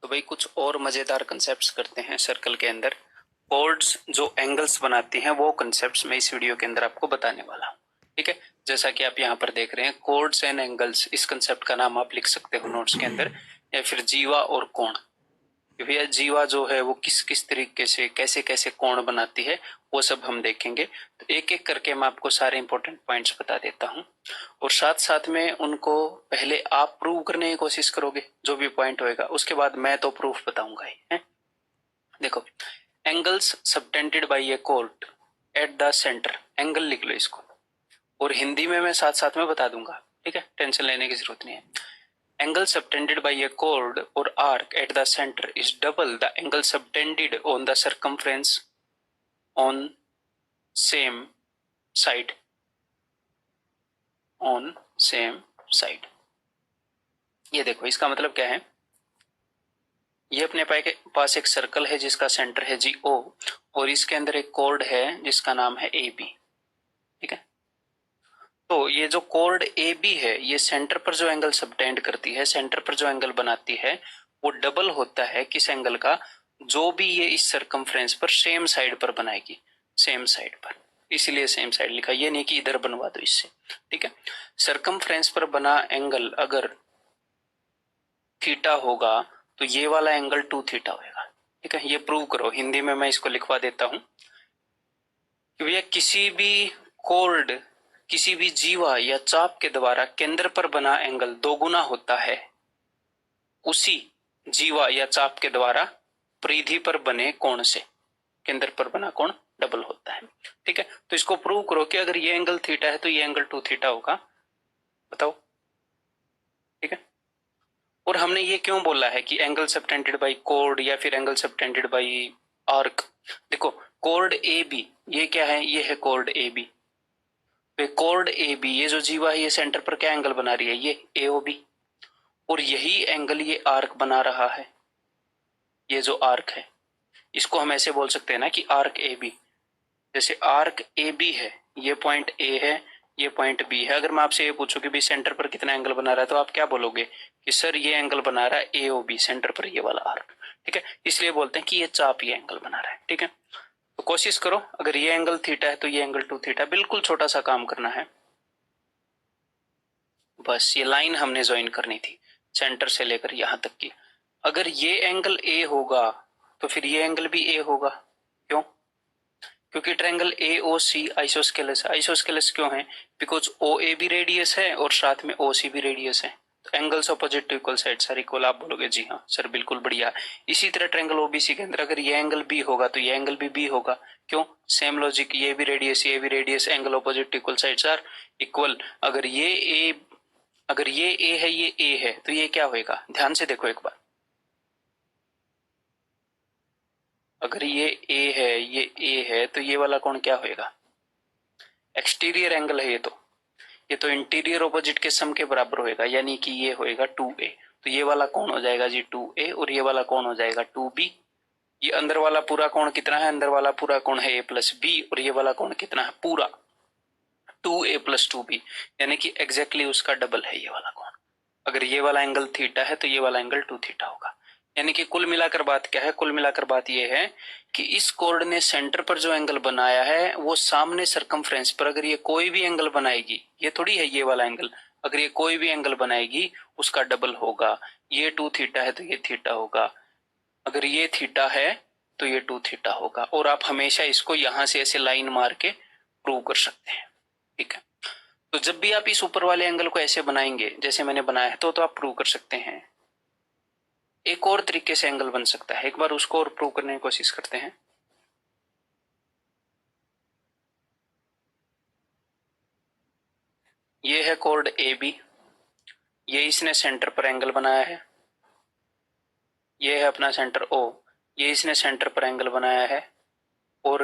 तो भाई कुछ और मजेदार कंसेप्ट्स करते हैं सर्कल के अंदर। कॉर्ड्स जो एंगल्स बनाती हैं वो कंसेप्ट्स मैं इस वीडियो के अंदर आपको बताने वाला हूँ। ठीक है, जैसा कि आप यहाँ पर देख रहे हैं कॉर्ड्स एंड एंगल्स, इस कंसेप्ट का नाम आप लिख सकते हो नोट्स के अंदर, या फिर जीवा और कोण। भैया जीवा जो है वो किस किस तरीके से कैसे कैसे कोण बनाती है वो सब हम देखेंगे। तो एक एक करके मैं आपको सारे इंपॉर्टेंट पॉइंट्स बता देता हूँ, और साथ साथ में उनको पहले आप प्रूव करने की कोशिश करोगे जो भी पॉइंट होएगा, उसके बाद मैं तो प्रूफ बताऊंगा ही है। देखो, angles subtended by a chord at the centre, angle लिख लो इसको, और हिंदी में मैं साथ साथ में बता दूंगा। ठीक है, टेंशन लेने की जरूरत नहीं है। Angle subtended by a chord or arc at the center is double the angle subtended on the circumference on same side. On same side. ये देखो, इसका मतलब क्या है, ये अपने पास एक सर्कल है जिसका सेंटर है जी ओ, और इसके अंदर एक कॉर्ड है जिसका नाम है ए बी। ठीक है, तो ये जो कॉर्ड ए बी है ये सेंटर पर जो एंगल सबटेंड करती है, सेंटर पर जो एंगल बनाती है वो डबल होता है किस एंगल का, जो भी ये इस सरकमफ्रेंस पर सेम साइड पर बनाएगी, सेम साइड पर, इसीलिए सेम साइड लिखा, ये नहीं कि इधर बनवा दो इससे। ठीक है, सरकमफ्रेंस पर बना एंगल अगर थीटा होगा तो ये वाला एंगल 2 थीटा होगा। ठीक है, ये प्रूव करो, हिंदी में मैं इसको लिखवा देता हूं कि भैया किसी भी कॉर्ड, किसी भी जीवा या चाप के द्वारा केंद्र पर बना एंगल दोगुना होता है उसी जीवा या चाप के द्वारा परिधि पर बने कोण से, केंद्र पर बना कोण डबल होता है। ठीक है, तो इसको प्रूव करो कि अगर ये एंगल थीटा है तो ये एंगल 2 थीटा होगा, बताओ। ठीक है, और हमने ये क्यों बोला है कि एंगल सबटेंडेड बाय कॉर्ड या फिर एंगल सबटेंडेड बाय आर्क। देखो, कॉर्ड ए बी, ये क्या है, ये है chord A B. Chord A B, ये जो जीवा है ये सेंटर पर क्या एंगल बना रही है, ये ए ओ बी, और यही एंगल ये आर्क बना रहा है। ये जो आर्क है इसको हम ऐसे बोल सकते हैं ना कि आर्क ए बी, जैसे आर्क ए बी है, ये पॉइंट ए है, ये पॉइंट बी है। अगर मैं आपसे ये पूछूं कि भी सेंटर पर कितना एंगल बना रहा है तो आप क्या बोलोगे कि सर ये एंगल बना रहा है ए ओ बी, सेंटर पर ये वाला आर्क। ठीक है, इसलिए बोलते हैं कि ये चाप ये एंगल बना रहा है। ठीक है, तो कोशिश करो, अगर ये एंगल थीटा है तो ये एंगल 2 थीटा, बिल्कुल छोटा सा काम करना है, बस ये लाइन हमने ज्वाइन करनी थी सेंटर से लेकर यहां तक की। अगर ये एंगल ए होगा तो फिर ये एंगल भी ए होगा, क्यों, क्योंकि triangle A O C isosceles है। आइसोस्केलस क्यों है, बिकॉज ओ ए भी रेडियस है और साथ में ओ सी भी रेडियस है, तो angles opposite to equal sides are equal. आप बोलोगे जी हाँ सर बिल्कुल बढ़िया। इसी तरह ट्रायंगल ओबीसी के अंदर अगर ये एंगल बी होगा तो ये एंगल भी बी होगा, क्यों, सेम लॉजिक, ये भी radius, angle opposite to equal sides are equal. अगर ये ए है ये ए है तो ये क्या होएगा, ध्यान से देखो एक बार, अगर ये ए है ये ए है तो ये वाला कोण क्या होएगा, एक्सटीरियर एंगल है ये तो इंटीरियर ऑपोजिट के सम के बराबर होएगा, यानी कि ये होएगा 2a। तो ये वाला कोण हो जाएगा जी 2a और ये वाला कोण हो जाएगा 2b। ये अंदर वाला पूरा कोण कितना है, अंदर वाला पूरा कोण है a प्लस बी, और ये वाला कोण कितना है पूरा 2a प्लस 2b, यानी कि एग्जैक्टली उसका डबल है ये वाला कोण। अगर ये वाला एंगल थीटा है तो ये वाला एंगल 2 थीटा होगा। यानी कि कुल मिलाकर बात क्या है, कुल मिलाकर बात ये है कि इस कॉर्ड ने सेंटर पर जो एंगल बनाया है वो सामने सरकमफ्रेंस पर अगर ये कोई भी एंगल बनाएगी, ये थोड़ी है ये वाला एंगल, अगर ये कोई भी एंगल बनाएगी उसका डबल होगा। ये 2 थीटा है तो ये थीटा होगा, अगर ये थीटा है तो ये 2 थीटा होगा, और आप हमेशा इसको यहां से ऐसे लाइन मार के प्रूव कर सकते हैं। ठीक है, तो जब भी आप इस ऊपर वाले एंगल को ऐसे बनाएंगे जैसे मैंने बनाया है तो आप प्रूव कर सकते हैं। एक और तरीके से एंगल बन सकता है, एक बार उसको और प्रूव करने की कोशिश करते हैं। ये है कॉर्ड ए बी, ये इसने सेंटर पर एंगल बनाया है, ये है अपना सेंटर ओ, ये इसने सेंटर पर एंगल बनाया है, और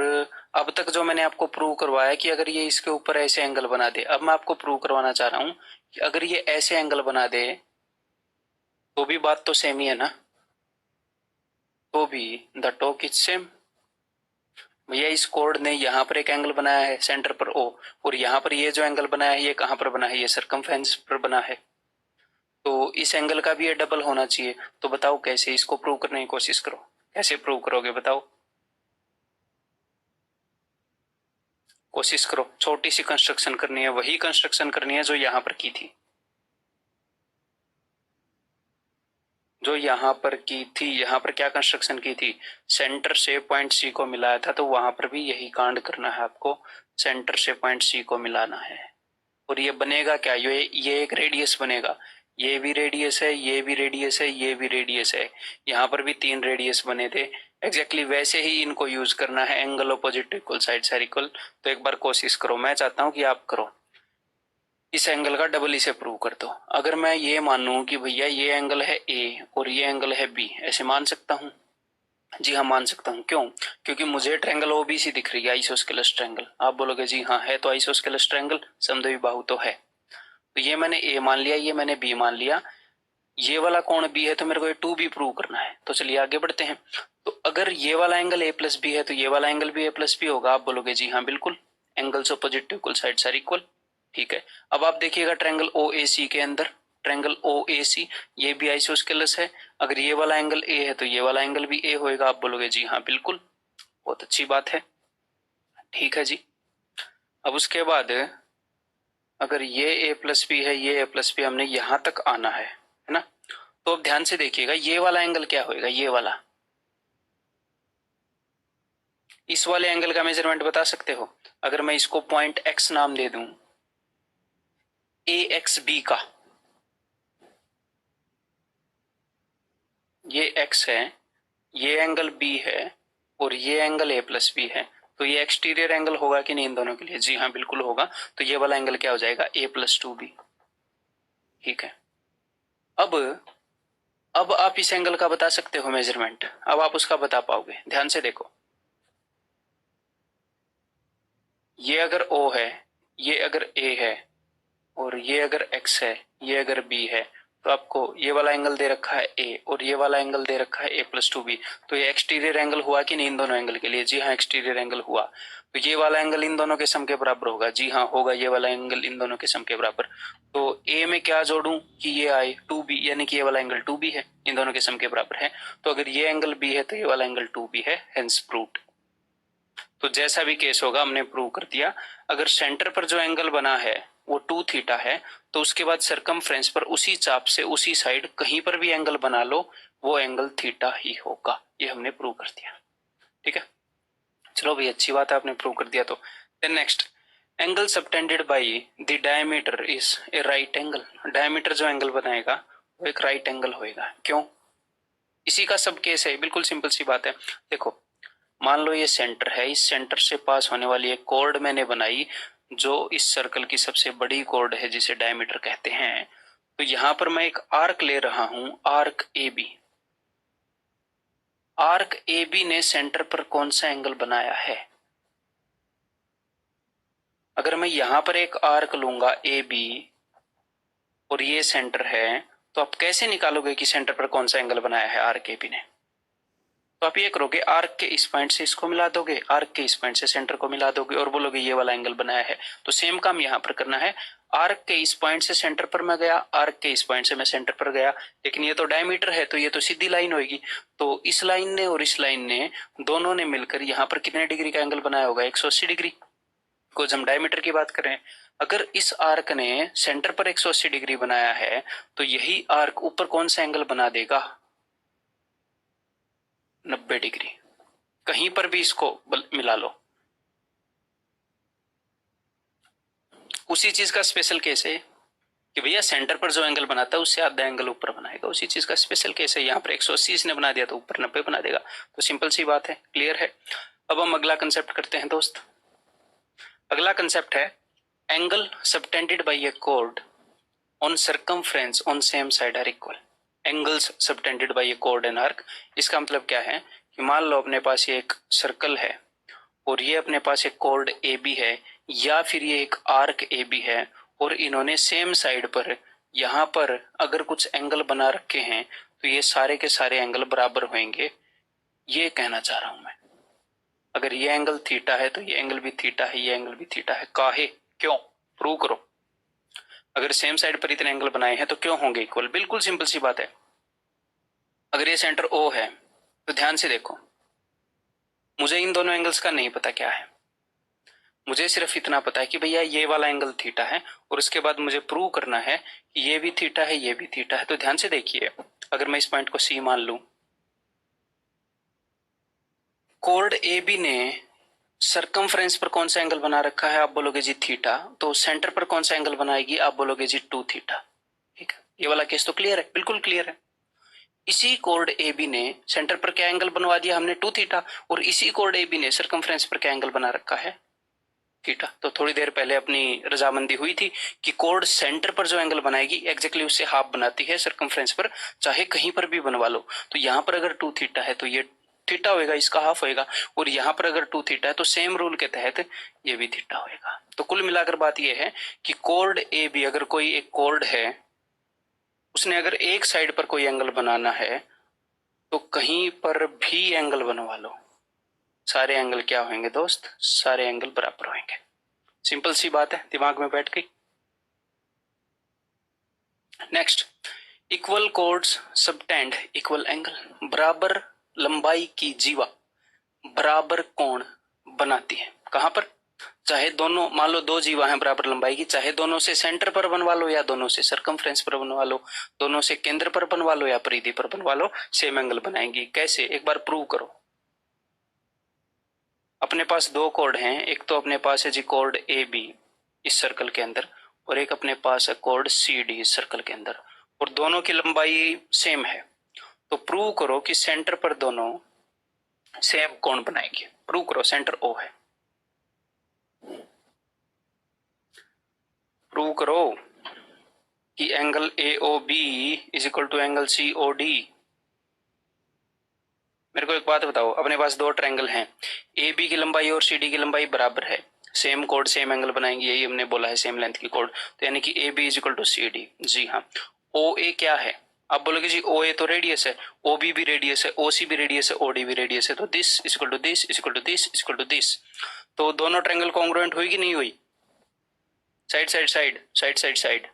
अब तक जो मैंने आपको प्रूव करवाया कि अगर ये इसके ऊपर ऐसे एंगल बना दे, अब मैं आपको प्रूव करवाना चाह रहा हूं कि अगर ये ऐसे एंगल बना दे तो भी बात तो सेम ही है ना, तो भी द टॉक इज सेम। भैया इस कॉर्ड ने यहाँ पर एक एंगल बनाया है सेंटर पर ओ, और यहाँ पर ये जो एंगल बनाया है ये कहां पर बना है, ये सरकमफ्रेंस पर बना है। तो इस एंगल का भी ये डबल होना चाहिए। तो बताओ कैसे, इसको प्रूव करने की कोशिश करो। कैसे प्रूव करोगे बताओ, कोशिश करो। छोटी सी कंस्ट्रक्शन करनी है, वही कंस्ट्रक्शन करनी है जो यहां पर की थी, जो यहां पर की थी। यहां पर क्या कंस्ट्रक्शन की थी, सेंटर से पॉइंट सी को मिलाया था, तो वहां पर भी यही कांड करना है आपको, सेंटर से पॉइंट सी को मिलाना है। और ये बनेगा क्या, ये एक रेडियस बनेगा। ये भी रेडियस है, ये भी रेडियस है, ये भी रेडियस है। यहाँ पर भी 3 रेडियस बने थे। एग्जैक्टली वैसे ही इनको यूज करना है, angle opposite to equal side are equal. तो एक बार कोशिश करो, मैं चाहता हूं कि आप करो, इस एंगल का डबल इसे प्रूव कर दो। अगर मैं ये मानूं कि भैया ये एंगल है ए और ये एंगल है बी, ऐसे मान सकता हूं? जी हाँ मान सकता हूँ। क्यों? क्योंकि मुझे ट्रायंगल ओबीसी दिख रही है, आइसोस्केलस ट्रायंगल। आप बोलोगे जी हाँ है तो आइसोस्केलस ट्रायंगल, समद्विबाहु बाहु तो है। तो ये मैंने ए मान लिया, ये मैंने बी मान लिया। ये वाला कोण बी है तो मेरे को ये 2b प्रूव करना है। तो चलिए आगे बढ़ते हैं। तो अगर ये वाला एंगल ए प्लस बी है तो ये वाला एंगल भी ए प्लस बी होगा। आप बोलोगे जी हाँ बिल्कुल, angles opposite to equal sides are equal. ठीक है, अब आप देखिएगा ट्रायंगल ओ ए सी के अंदर, ट्रायंगल ओ ए सी ये भी आइसोस्केलस है। अगर ये वाला एंगल ए है तो ये वाला एंगल भी ए होएगा। आप बोलोगे जी हाँ बिल्कुल, बहुत अच्छी बात है। ठीक है जी, अब उसके बाद अगर ये ए प्लस बी है, ये ए प्लस बी, हमने यहां तक आना है ना। तो अब ध्यान से देखिएगा, ये वाला एंगल क्या होएगा, ये वाला, इस वाले एंगल का मेजरमेंट बता सकते हो? अगर मैं इसको पॉइंट एक्स नाम दे दूं, ए एक्स बी का, ये एक्स है, ये एंगल बी है और ये एंगल ए प्लस बी है, तो ये एक्सटीरियर एंगल होगा कि नहीं इन दोनों के लिए? जी हाँ बिल्कुल होगा। तो ये वाला एंगल क्या हो जाएगा, ए प्लस 2b। ठीक है, अब आप इस एंगल का बता सकते हो मेजरमेंट, अब आप उसका बता पाओगे। ध्यान से देखो, ये अगर O है, ये अगर A है और ये अगर X है, ये अगर B है, तो आपको ये वाला एंगल दे रखा है A और ये वाला एंगल दे रखा है A प्लस 2b। तो ये एक्सटीरियर एंगल हुआ कि नहीं इन दोनों एंगल के लिए? जी हाँ एक्सटीरियर एंगल हुआ। तो ये वाला एंगल इन दोनों के सम के बराबर होगा। जी हाँ होगा, ये वाला एंगल इन दोनों के सम के बराबर। तो A में क्या जोड़ूं कि ये आए 2b, यानी कि ये वाला एंगल 2b है, इन दोनों के सम के बराबर है। तो अगर ये एंगल B है तो ये वाला एंगल 2b है, हेंस प्रूव्ड। तो जैसा भी केस होगा हमने प्रूव कर दिया। अगर सेंटर पर जो एंगल बना है वो 2 थीटा है, तो उसके बाद सरकमफ्रेंस पर उसी चाप से उसी साइड कहीं पर भी एंगल बना लो, वो एंगल थीटा ही होगा। ये हमने प्रूव कर दिया। ठीक है, चलो भाई अच्छी बात है, आपने प्रूव कर दिया। तो then next, angle subtended by the diameter is a right angle. Diameter जो एंगल बनाएगा वो एक राइट एंगल होएगा। क्यों? इसी का सब केस है, बिल्कुल सिंपल सी बात है। देखो, मान लो ये सेंटर है, इस सेंटर से पास होने वाली एक कॉर्ड मैंने बनाई जो इस सर्कल की सबसे बड़ी कॉर्ड है, जिसे डायमीटर कहते हैं। तो यहां पर मैं एक आर्क ले रहा हूं, arc A B. Arc A B ने सेंटर पर कौन सा एंगल बनाया है? अगर मैं यहां पर एक आर्क लूंगा ए बी और ये सेंटर है, तो आप कैसे निकालोगे कि सेंटर पर कौन सा एंगल बनाया है आर्क ए बी ने? तो आप ये करोगे, आर्क के इस पॉइंट से इसको मिला दोगे, आर्क के इस पॉइंट से सेंटर को मिला दोगे और बोलोगे ये वाला एंगल बनाया है। तो सेम काम यहां पर करना है। आर्क के इस पॉइंट से सेंटर पर मैं गया, आर्क के इस पॉइंट से मैं सेंटर पर गया, लेकिन ये तो डायमीटर है तो ये तो सीधी लाइन होगी। तो इस लाइन ने और इस लाइन ने, दोनों ने मिलकर यहाँ पर कितने डिग्री का एंगल बनाया होगा? 180 डिग्री। कुछ हम डायमीटर की बात करें, अगर इस आर्क ने सेंटर पर 180 डिग्री बनाया है, तो यही आर्क ऊपर कौन सा एंगल बना देगा? 90 डिग्री। कहीं पर भी इसको मिला लो। उसी चीज का स्पेशल केस है कि भैया सेंटर पर जो एंगल बनाता है उससे आधा एंगल ऊपर बनाएगा, उसी चीज का स्पेशल केस है। यहाँ पर 180 इसने बना दिया तो ऊपर 90 बना देगा। तो सिंपल सी बात है, क्लियर है। अब हम अगला कंसेप्ट करते हैं दोस्त। अगला कंसेप्ट है angle subtended by a chord on circumference on same side are equal. Angles subtended by a chord and arc, इसका मतलब क्या है कि मान लो अपने पास ये एक सर्कल है और ये अपने पास एक कॉर्ड ए बी है, या फिर ये एक आर्क ए बी है और इन्होंने सेम साइड पर यहाँ पर अगर कुछ एंगल बना रखे हैं, तो ये सारे के सारे एंगल बराबर होंगे। ये कहना चाह रहा हूं मैं। अगर ये एंगल थीटा है तो ये एंगल भी थीटा है, ये एंगल भी थीटा है। काहे? क्यों? प्रूव करो। अगर सेम साइड पर इतने एंगल बनाए हैं तो क्यों होंगे इक्वल? बिल्कुल सिंपल सी बात है। अगर ये सेंटर O है तो ध्यान से देखो, मुझे इन दोनों एंगल्स का नहीं पता क्या है, मुझे सिर्फ इतना पता है कि भैया ये वाला एंगल थीटा है, और उसके बाद मुझे प्रूव करना है कि ये भी थीटा है, ये भी थीटा है। तो ध्यान से देखिए, अगर मैं इस पॉइंट को C मान लूं, कोड AB ने सरकमफ्रेंस पर कौन सा एंगल बना रखा है? आप बोलोगे जी थीटा। तो सेंटर पर कौन सा एंगल बनाएगी? आप बोलोगे जी 2 थीटा। ठीक है, ये वाला केस तो क्लियर है, बिल्कुल क्लियर है। इसी कोड AB ने सेंटर पर क्या एंगल बनवा दिया हमने? 2 थीटा। और इसी कोड AB ने सरकमफ्रेंस पर क्या एंगल बना रखा है? थीटा। तो थोड़ी देर पहले अपनी रजामंदी हुई थी कि कोड सेंटर पर जो एंगल बनाएगी एग्जैक्टली उससे हाफ बनाती है सरकमफ्रेंस पर, चाहे कहीं पर भी बनवा लो। तो यहां पर अगर 2 थीटा है तो ये थीटा होएगा, इसका हाफ होएगा, और यहां पर अगर 2 थीटा है तो सेम रूल के तहत ये भी थीटा होएगा। तो कुल मिलाकर बात ये है कि कोड ए बी, अगर कोई एक कोड है, उसने अगर एक साइड पर कोई एंगल बनाना है तो कहीं पर भी एंगल बनवा लो, सारे एंगल क्या होंगे दोस्त? सारे एंगल बराबर होंगे। सिंपल सी बात है, दिमाग में बैठ गई। Next, equal codes subtend equal angle. बराबर लंबाई की जीवा बराबर कोण बनाती है। कहां पर? चाहे दोनों, मान लो दो जीवा हैं बराबर लंबाई की, चाहे दोनों से सेंटर पर बनवा लो या दोनों से सरकमफ्रेंस पर बनवा लो, दोनों से केंद्र पर बनवा लो या परिधि पर बनवा लो, सेम एंगल बनाएंगी। कैसे? एक बार प्रूव करो। अपने पास दो कोड हैं, एक तो अपने पास है जी कोड ए बी इस सर्कल के अंदर, और एक अपने पास है कोड सी डी इस सर्कल के अंदर, और दोनों की लंबाई सेम है। तो प्रूव करो कि सेंटर पर दोनों सेम कोण बनाएंगे। प्रूव करो, सेंटर ओ है, प्रूव करो कि angle A O B is equal to angle C O D. मेरे को एक बात बताओ, अपने पास दो ट्रायंगल हैं, ए बी की लंबाई और सी डी की लंबाई बराबर है, सेम कोड सेम एंगल बनाएंगे, यही हमने बोला है, सेम लेंथ की कोड। तो यानी कि A B is equal to C D. जी हाँ। ओ ए क्या है? आप बोलोगे जी ओ ए तो रेडियस है, ओ बी भी रेडियस है, ओ सी भी रेडियस है, ओ डी भी रेडियस है, तो this is equal to this is equal to this is equal to this. तो दोनों ट्रायंगल कॉन्ग्रुएंट हुई कि नहीं हुई? Side side side side side side,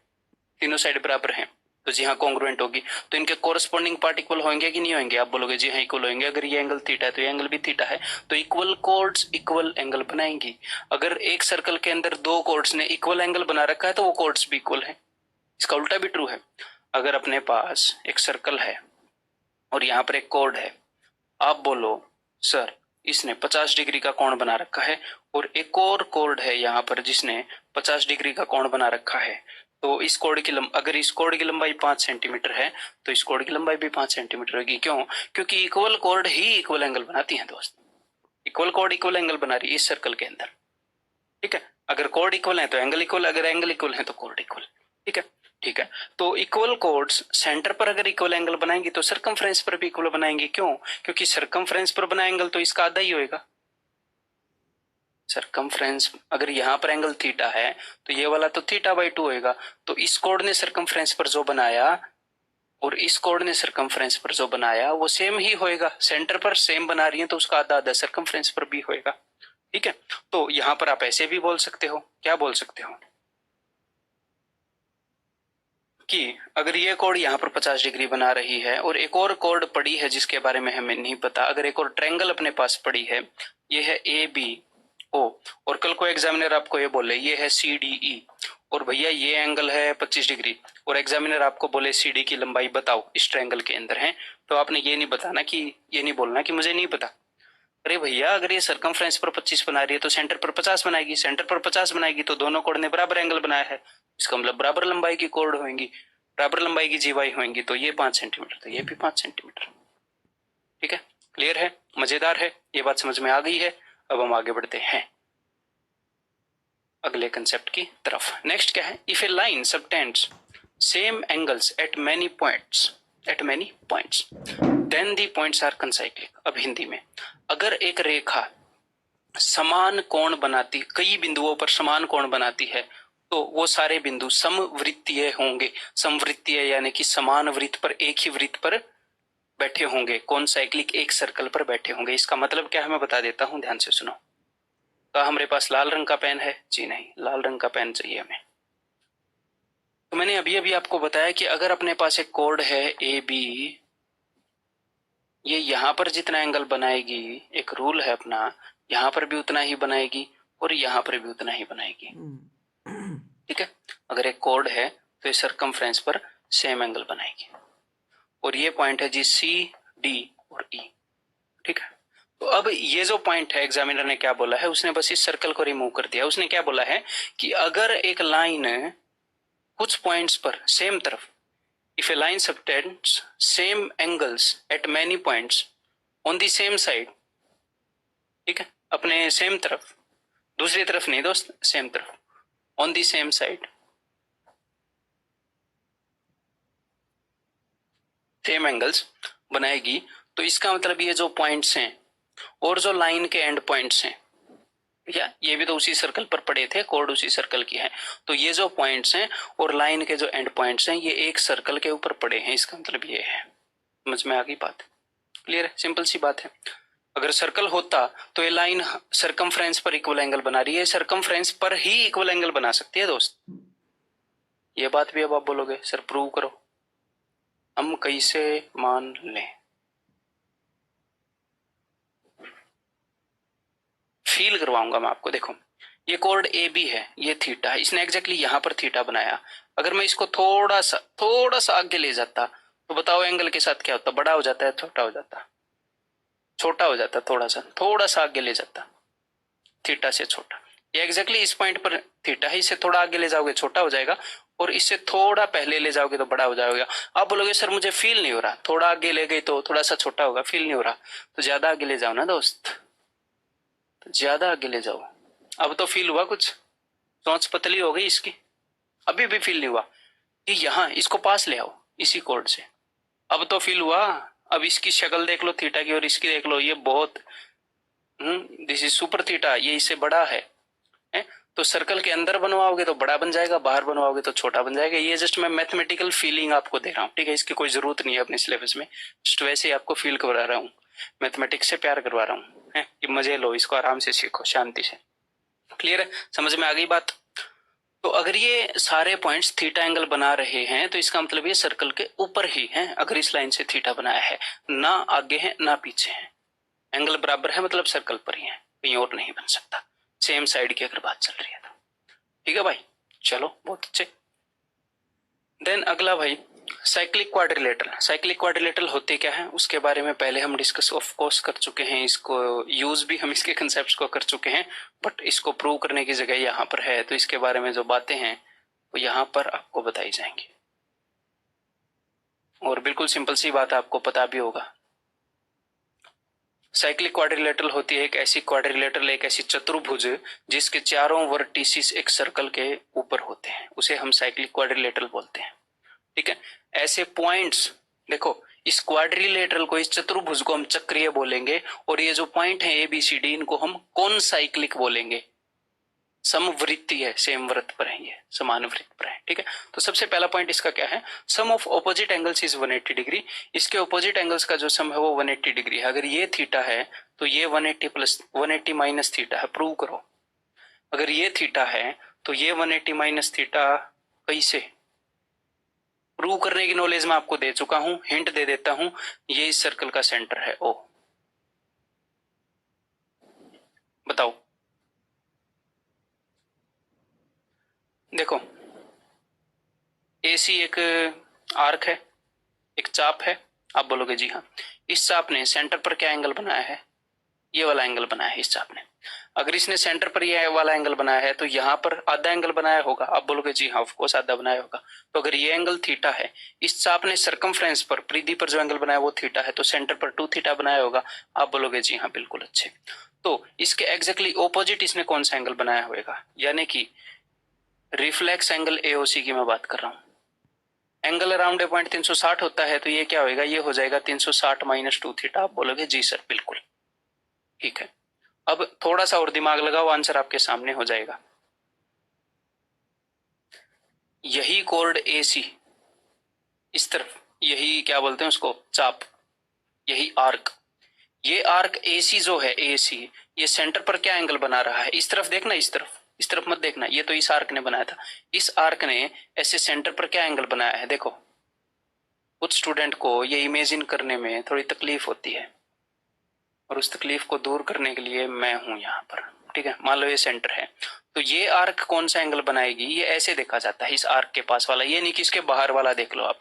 तीनों साइड बराबर हैं, तो जी हाँ कॉन्ग्रुएंट होगी। तो इनके कोरस्पॉन्डिंग पार्ट इक्वल होंगे कि नहीं होंगे? आप बोलोगे जी हाँ इक्वल होंगे। अगर ये एंगल थीटा है तो ये एंगल भी थीटा है, तो इक्वल कोड्स इक्वल एंगल बनाएंगी। अगर एक सर्कल के अंदर दो कोड्स ने इक्वल एंगल बना रखा है तो वो कोड्स भी इक्वल है। इसका उल्टा भी ट्रू है। अगर अपने पास एक सर्कल है और यहाँ पर एक कोड है, आप बोलो सर इसने 50 डिग्री का कोण बना रखा है, और एक और कोड है यहाँ पर जिसने 50 डिग्री का कोण बना रखा है, तो इस कोड की अगर इस कोड की लंबाई 5 सेंटीमीटर है तो इस कोड की लंबाई भी 5 सेंटीमीटर होगी। क्यों? क्योंकि इक्वल कोड ही इक्वल एंगल बनाती है दोस्त। इक्वल कोड इक्वल एंगल बना रही है इस सर्कल के अंदर। ठीक है, अगर कोड इक्वल है तो एंगल इक्वल, अगर एंगल इक्वल है तो कोड इक्वल। ठीक है, ठीक है। तो इक्वल कोड्स सेंटर पर अगर इक्वल एंगल बनाएंगे तो सरकमफ्रेंस पर भी इक्वल बनाएंगे। क्यों? क्योंकि सरकमफ्रेंस पर बना एंगल तो इसका आधा ही होएगा। सरकमफ्रेंस अगर यहाँ पर एंगल थीटा है तो ये वाला तो थीटा बाई 2 होएगा। तो इस कोड ने सरकमफ्रेंस पर जो बनाया और इस कोड ने सरकमफ्रेंस पर जो बनाया वो सेम ही होएगा। सेंटर पर सेम बना रही है तो उसका आधा आधा सरकमफ्रेंस पर भी होएगा। ठीक है, तो यहां पर आप ऐसे भी बोल सकते हो, क्या बोल सकते हो कि अगर ये कोड यहाँ पर 50 डिग्री बना रही है और एक और कोड पड़ी है जिसके बारे में हमें नहीं पता, अगर एक और ट्रायंगल अपने पास पड़ी है, ये है ए बी ओ, और कल को एग्जामिनर आपको ये बोले ये है सी डी ई, और भैया ये एंगल है 25 डिग्री, और एग्जामिनर आपको बोले सी डी की लंबाई बताओ इस ट्रायंगल के अंदर है, तो आपने ये नहीं बताना कि, ये नहीं बोलना कि मुझे नहीं पता। अरे भैया अगर ये सरकमफ्रेंस पर 25 बना रही है तो सेंटर पर 50 बनाएगी, सेंटर पर 50 बनाएगी तो दोनों कोड ने बराबर एंगल बनाया है, इसका मतलब बराबर लंबाई की कोड होंगी, बराबर लंबाई की जीवाई होंगी, तो ये 5 सेंटीमीटर तो ये भी 5 सेंटीमीटर। ठीक है, क्लियर है, मजेदार है, ये बात समझ में आ गई है। अब हम आगे बढ़ते हैं अगले कंसेप्ट की तरफ। नेक्स्ट क्या है? If a line subtends same angles at many points then the points are concyclic. अब हिंदी में, अगर एक रेखा समान कोण बनाती, कई बिंदुओं पर समान कोण बनाती है, तो वो सारे बिंदु समवृत्तीय होंगे। समवृत्तीय यानी कि समान वृत्त पर, एक ही वृत्त पर बैठे होंगे, कौन साइक्लिक एक सर्कल पर बैठे होंगे। इसका मतलब क्या है मैं बता देता हूं, ध्यान से सुनो। तो हमारे पास लाल रंग का पेन है? जी नहीं, लाल रंग का पेन चाहिए हमें। तो मैंने अभी अभी आपको बताया कि अगर अपने पास एक कोड है ए बी, ये यहां पर जितना एंगल बनाएगी, एक रूल है अपना, यहां पर भी उतना ही बनाएगी और यहां पर भी उतना ही बनाएगी। ठीक है, अगर एक कोड है तो ये सरकमफ्रेंस पर सेम एंगल बनाएगी। और ये पॉइंट है जी सी डी और ई। ठीक है, तो अब ये जो पॉइंट है, एग्जामिनर ने क्या बोला है, उसने बस इस सर्कल को रिमूव कर दिया। उसने क्या बोला है कि अगर एक लाइन कुछ पॉइंट्स पर सेम तरफ, if a line subtends same angles at many points on the same side, ठीक है, अपने सेम तरफ, दूसरी तरफ नहीं दोस्त, सेम तरफ, on the same side, same angles बनाएगी। तो इसका मतलब ये जो पॉइंट्स हैं और जो लाइन के एंड पॉइंट्स हैं, या ये भी तो उसी सर्कल पर पड़े थे, कोड उसी सर्कल की है, तो ये जो पॉइंट्स हैं और लाइन के जो एंड पॉइंट्स हैं ये एक सर्कल के ऊपर पड़े हैं। इसका मतलब ये है, समझ में आ गई बात? क्लियर है, सिंपल सी बात है। अगर सर्कल होता तो ये लाइन सरकमफ्रेंस पर इक्वल एंगल बना रही है, सरकमफ्रेंस पर ही इक्वल एंगल बना सकती है दोस्त। ये बात भी अब आप बोलोगे सर प्रूव करो, हम कैसे मान लें? फील करवाऊंगा मैं आपको। देखो ये कोड ए बी है, ये थीटा है, इसने एग्जैक्टली यहां पर थीटा बनाया। अगर मैं इसको थोड़ा सा आगे ले जाता तो बताओ एंगल के साथ क्या होता? बड़ा हो जाता है, छोटा हो जाता? छोटा हो जाता। थोड़ा सा आगे ले जाता, थीटा से छोटा। ये एग्जैक्टली इस पॉइंट पर थीटा है, इससे थोड़ा आगे ले जाओगे छोटा हो जाएगा, और इससे थोड़ा पहले ले जाओगे तो बड़ा हो जाएगा। आप बोलोगे सर मुझे फील नहीं हो रहा, थोड़ा आगे ले गई तो थोड़ा सा छोटा होगा, फील नहीं हो रहा। तो ज्यादा आगे ले जाओ ना दोस्त, तो ज्यादा आगे ले जाओ। अब तो फील हुआ कुछ? सोच पतली हो गई इसकी, अभी भी फील नहीं हुआ कि यहाँ इसको पास ले आओ इसी कोड से, अब तो फील हुआ। अब इसकी शक्ल देख लो थीटा की और इसकी देख लो, ये बहुत दिस इज सुपर थीटा, ये इससे बड़ा है। तो सर्कल के अंदर बनवाओगे तो बड़ा बन जाएगा, बाहर बनवाओगे तो छोटा बन जाएगा। ये जस्ट मैं मैथमेटिकल फीलिंग आपको दे रहा हूँ, ठीक है, इसकी कोई जरूरत नहीं है अपने सिलेबस में, जस्ट वैसे ही आपको फील करवा रहा हूँ, मैथमेटिक्स से प्यार करवा रहा हूँ, कि मजे लो, इसको आराम से सीखो शांति से। क्लियर है, समझ में आ गई बात? तो अगर ये सारे पॉइंट्स थीटा एंगल बना रहे हैं तो इसका मतलब ये सर्कल के ऊपर ही है। अगर इस लाइन से थीटा बनाया है, ना आगे है ना पीछे है, एंगल बराबर है, मतलब सर्कल पर ही है, कहीं और नहीं बन सकता, सेम साइड की अगर बात चल रही है तो। ठीक है भाई, चलो बहुत अच्छे। देन अगला भाई साइक्लिक क्वाड्रिलेटरल। साइक्लिक क्वाड्रिलेटरल होते क्या है उसके बारे में पहले हम डिस्कस ऑफ कोर्स कर चुके हैं, इसको यूज भी हम इसके कंसेप्ट्स को कर चुके हैं, बट इसको प्रूव करने की जगह यहाँ पर है, तो इसके बारे में जो बातें हैं वो यहाँ पर आपको बताई जाएंगी। और बिल्कुल सिंपल सी बात आपको पता भी होगा, साइक्लिक क्वाड्रिलेटरल होती है एक ऐसी क्वाड्रिलेटरल, एक ऐसी चतुर्भुज जिसके चारों वर्टिसिस एक सर्कल के ऊपर होते हैं, उसे हम साइक्लिक क्वाड्रिलेटरल बोलते हैं। ठीक है, ऐसे पॉइंट्स देखो, इस क्वाड्रिलेटरल को, इस चतुर्भुज को हम चक्रीय बोलेंगे, और ये जो पॉइंट है ए बी सी डी, इनको हम कौन साइक्लिक बोलेंगे? समवृत्ति है, सेम वृत्त पर है, ये समान वृत्त पर है। ठीक है, तो सबसे पहला पॉइंट इसका क्या है? Sum of opposite angles is 180 degree. इसके ऑपोजिट एंगल्स का जो सम है वो 180 डिग्री है। अगर ये थीटा है तो ये 180 प्लस 180 माइनस थीटा है, प्रूव करो। अगर ये थीटा है तो ये 180 माइनस थीटा, कैसे प्रूव करने की नॉलेज मैं आपको दे चुका हूं, हिंट दे देता हूं, ये इस सर्कल का सेंटर है ओ। बताओ, देखो AC एक आर्क है, एक चाप है। आप बोलोगे जी हाँ, इस चाप ने सेंटर पर क्या एंगल बनाया है? ये वाला एंगल बनाया है इस चाप ने। अगर इसने सेंटर पर ये वाला एंगल बनाया है तो यहाँ पर आधा एंगल बनाया होगा। आप बोलोगे जी हाँ, ऑफ कोर्स आधा बनाया होगा। तो अगर ये एंगल थीटा है, इस चाप ने सरकमफ्रेंस पर, परिधि पर जो एंगल बनाया वो थीटा है, तो सेंटर पर 2 थीटा बनाया होगा। आप बोलोगे जी हाँ, बिल्कुल अच्छे। तो इसके एग्जैक्टली ऑपोजिट इसने कौन सा एंगल बनाया होगा? यानी कि रिफ्लेक्स एंगल AOC की मैं बात कर रहा हूँ। एंगल अराउंड ए पॉइंट 360 होता है, तो ये क्या होगा? ये हो जाएगा 360 माइनस 2 थीटा। आप बोलोगे जी सर बिल्कुल ठीक है। अब थोड़ा सा और दिमाग लगाओ, आंसर आपके सामने हो जाएगा। यही कोर्ड AC इस तरफ, यही क्या बोलते हैं उसको, चाप, यही आर्क, ये आर्क AC जो है AC, ये सेंटर पर क्या एंगल बना रहा है? इस तरफ देखना, इस तरफ, इस तरफ मत देखना, ये तो इस आर्क ने बनाया था। इस आर्क ने ऐसे सेंटर पर क्या एंगल बनाया है, देखो। कुछ स्टूडेंट को ये इमेजिन करने में थोड़ी तकलीफ होती है, और उस तकलीफ को दूर करने के लिए मैं हूं यहाँ पर, ठीक है। मान लो ये सेंटर है, तो ये आर्क कौन सा एंगल बनाएगी, ये ऐसे देखा जाता है, इस आर्क के पास वाला, ये नहीं कि इसके बाहर वाला। देख लो आप,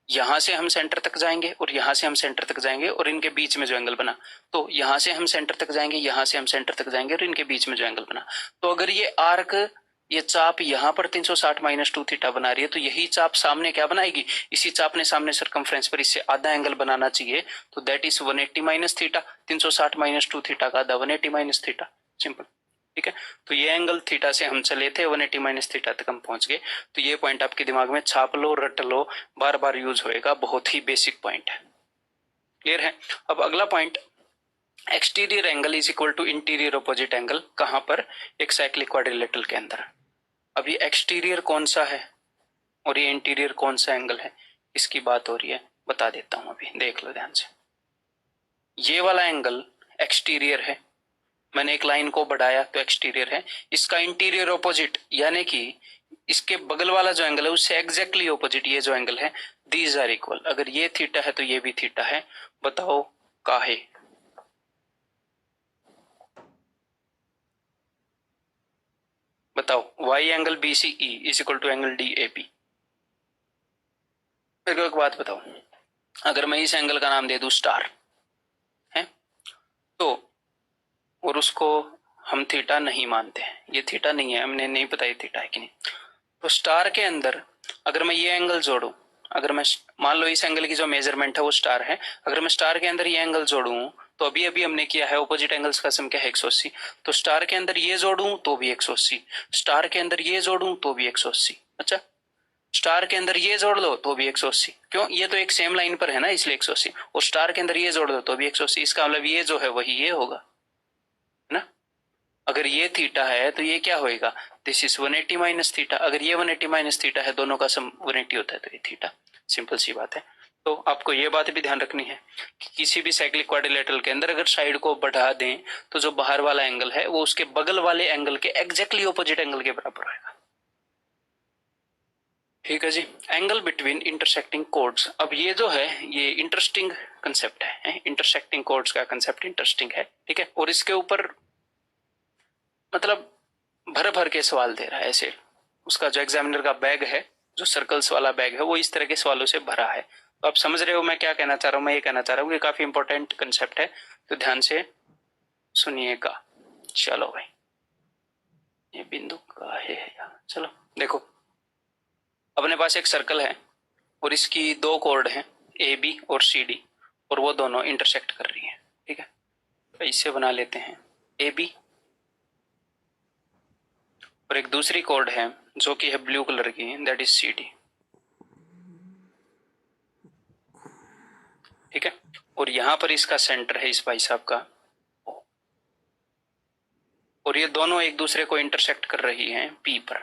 यहां से हम सेंटर तक जाएंगे और यहां से हम सेंटर तक जाएंगे, और इनके बीच में जो एंगल बना, तो यहां से हम सेंटर तक जाएंगे, यहां से हम सेंटर तक जाएंगे, और इनके बीच में जो एंगल बना। तो अगर ये आर्क, ये चाप यहां पर 360 माइनस 2 थीटा बना रही है, तो यही चाप सामने क्या बनाएगी, इसी चाप ने सामने सरकमफ्रेंस पर इससे आधा एंगल बनाना चाहिए, तो that is 180 minus theta. 360 minus 2 theta का आधा 180 माइनस थीटा, सिंपल, ठीक है। तो ये एंगल थीटा से हम चले थे 180 माइनस थीटा तक हम पहुंच गए। तो ये पॉइंट आपके दिमाग में छाप लो, रट लो, बार बार यूज होएगा, बहुत ही बेसिक पॉइंट है। क्लियर है। अब अगला point, exterior angle is equal to interior opposite angle, कहां पर, एक साइक्लिक क्वाड्रिलेटरल के अंदर। अब ये एक्सटीरियर कौन सा है और ये इंटीरियर कौन सा एंगल है, इसकी बात हो रही है, बता देता हूं, अभी देख लो ध्यान से। ये वाला एंगल एक्सटीरियर है, मैंने एक लाइन को बढ़ाया तो एक्सटीरियर है। इसका इंटीरियर ऑपोजिट, यानी कि इसके बगल वाला जो एंगल है उससे एग्जैक्टली ऑपोजिट ये जो एंगल है, दीज आर इक्वल। अगर ये थीटा है तो ये भी थीटा है, बताओ काहे। बताओ, why angle B C E is equal to angle D A P. मेरे को एक बात बताओ, अगर मैं इस एंगल का नाम दे दूं स्टार है, तो और उसको हम थीटा नहीं मानते, ये थीटा नहीं है, हमने नहीं पता ये थीटा है कि नहीं, तो स्टार के अंदर अगर मैं ये एंगल जोड़ूं, अगर मैं मान लो इस एंगल की जो मेजरमेंट है वो स्टार है, अगर मैं स्टार के अंदर ये एंगल जोड़ूं, तो अभी अभी हमने किया है ऑपोजिट एंगल्स का सम क्या है 180, तो स्टार के अंदर ये जोड़ूं तो भी 180, स्टार के अंदर ये जोड़ूं तो भी 180, अच्छा स्टार के अंदर ये जोड़ लो तो भी 180, क्यों, ये तो एक सेम लाइन पर है ना इसलिए 180, और स्टार के अंदर ये जोड़ दो तो भी 180, इसका मतलब ये जो है वही ये होगा ना। अगर ये थीटा है तो ये क्या होएगा, दिस इज 180 माइनस थीटा, अगर ये 180 माइनस थीटा है, दोनों का सम 180 होता है, तो ये थीटा, सिंपल सी बात है। तो आपको ये बात भी ध्यान रखनी है कि किसी भी साइक्लिक क्वाड्रिलेटरल के अंदर अगर साइड को बढ़ा दें तो जो बाहर वाला एंगल है वो उसके बगल वाले एंगल के एग्जैक्टली ऑपोजिट एंगल के बराबर होगा, ठीक है जी। एंगल बिटवीन इंटरसेक्टिंग कोड्स, अब ये जो है ये इंटरेस्टिंग कंसेप्ट है, इंटरसेक्टिंग कोड्स का कंसेप्ट इंटरेस्टिंग है, ठीक है, और इसके ऊपर मतलब भर भर के सवाल दे रहा है ऐसे, उसका जो एग्जामिनर का बैग है, जो सर्कल्स वाला बैग है, वो इस तरह के सवालों से भरा है। तो आप समझ रहे हो मैं क्या कहना चाह रहा हूँ, मैं ये कहना चाह रहा हूँ कि काफी इंपॉर्टेंट कंसेप्ट है, तो ध्यान से सुनिएगा। चलो भाई, ये बिंदु का है यहाँ, चलो देखो, अपने पास एक सर्कल है और इसकी दो कोर्ड हैं ए बी और सी डी, और वो दोनों इंटरसेक्ट कर रही हैं, ठीक है। तो इससे बना लेते हैं ए बी, और एक दूसरी कोड है जो कि है ब्लू कलर की, दैट इज सी डी, ठीक है। और यहां पर इसका सेंटर है इस भाई साहब का, और ये दोनों एक दूसरे को इंटरसेक्ट कर रही हैं पी पर।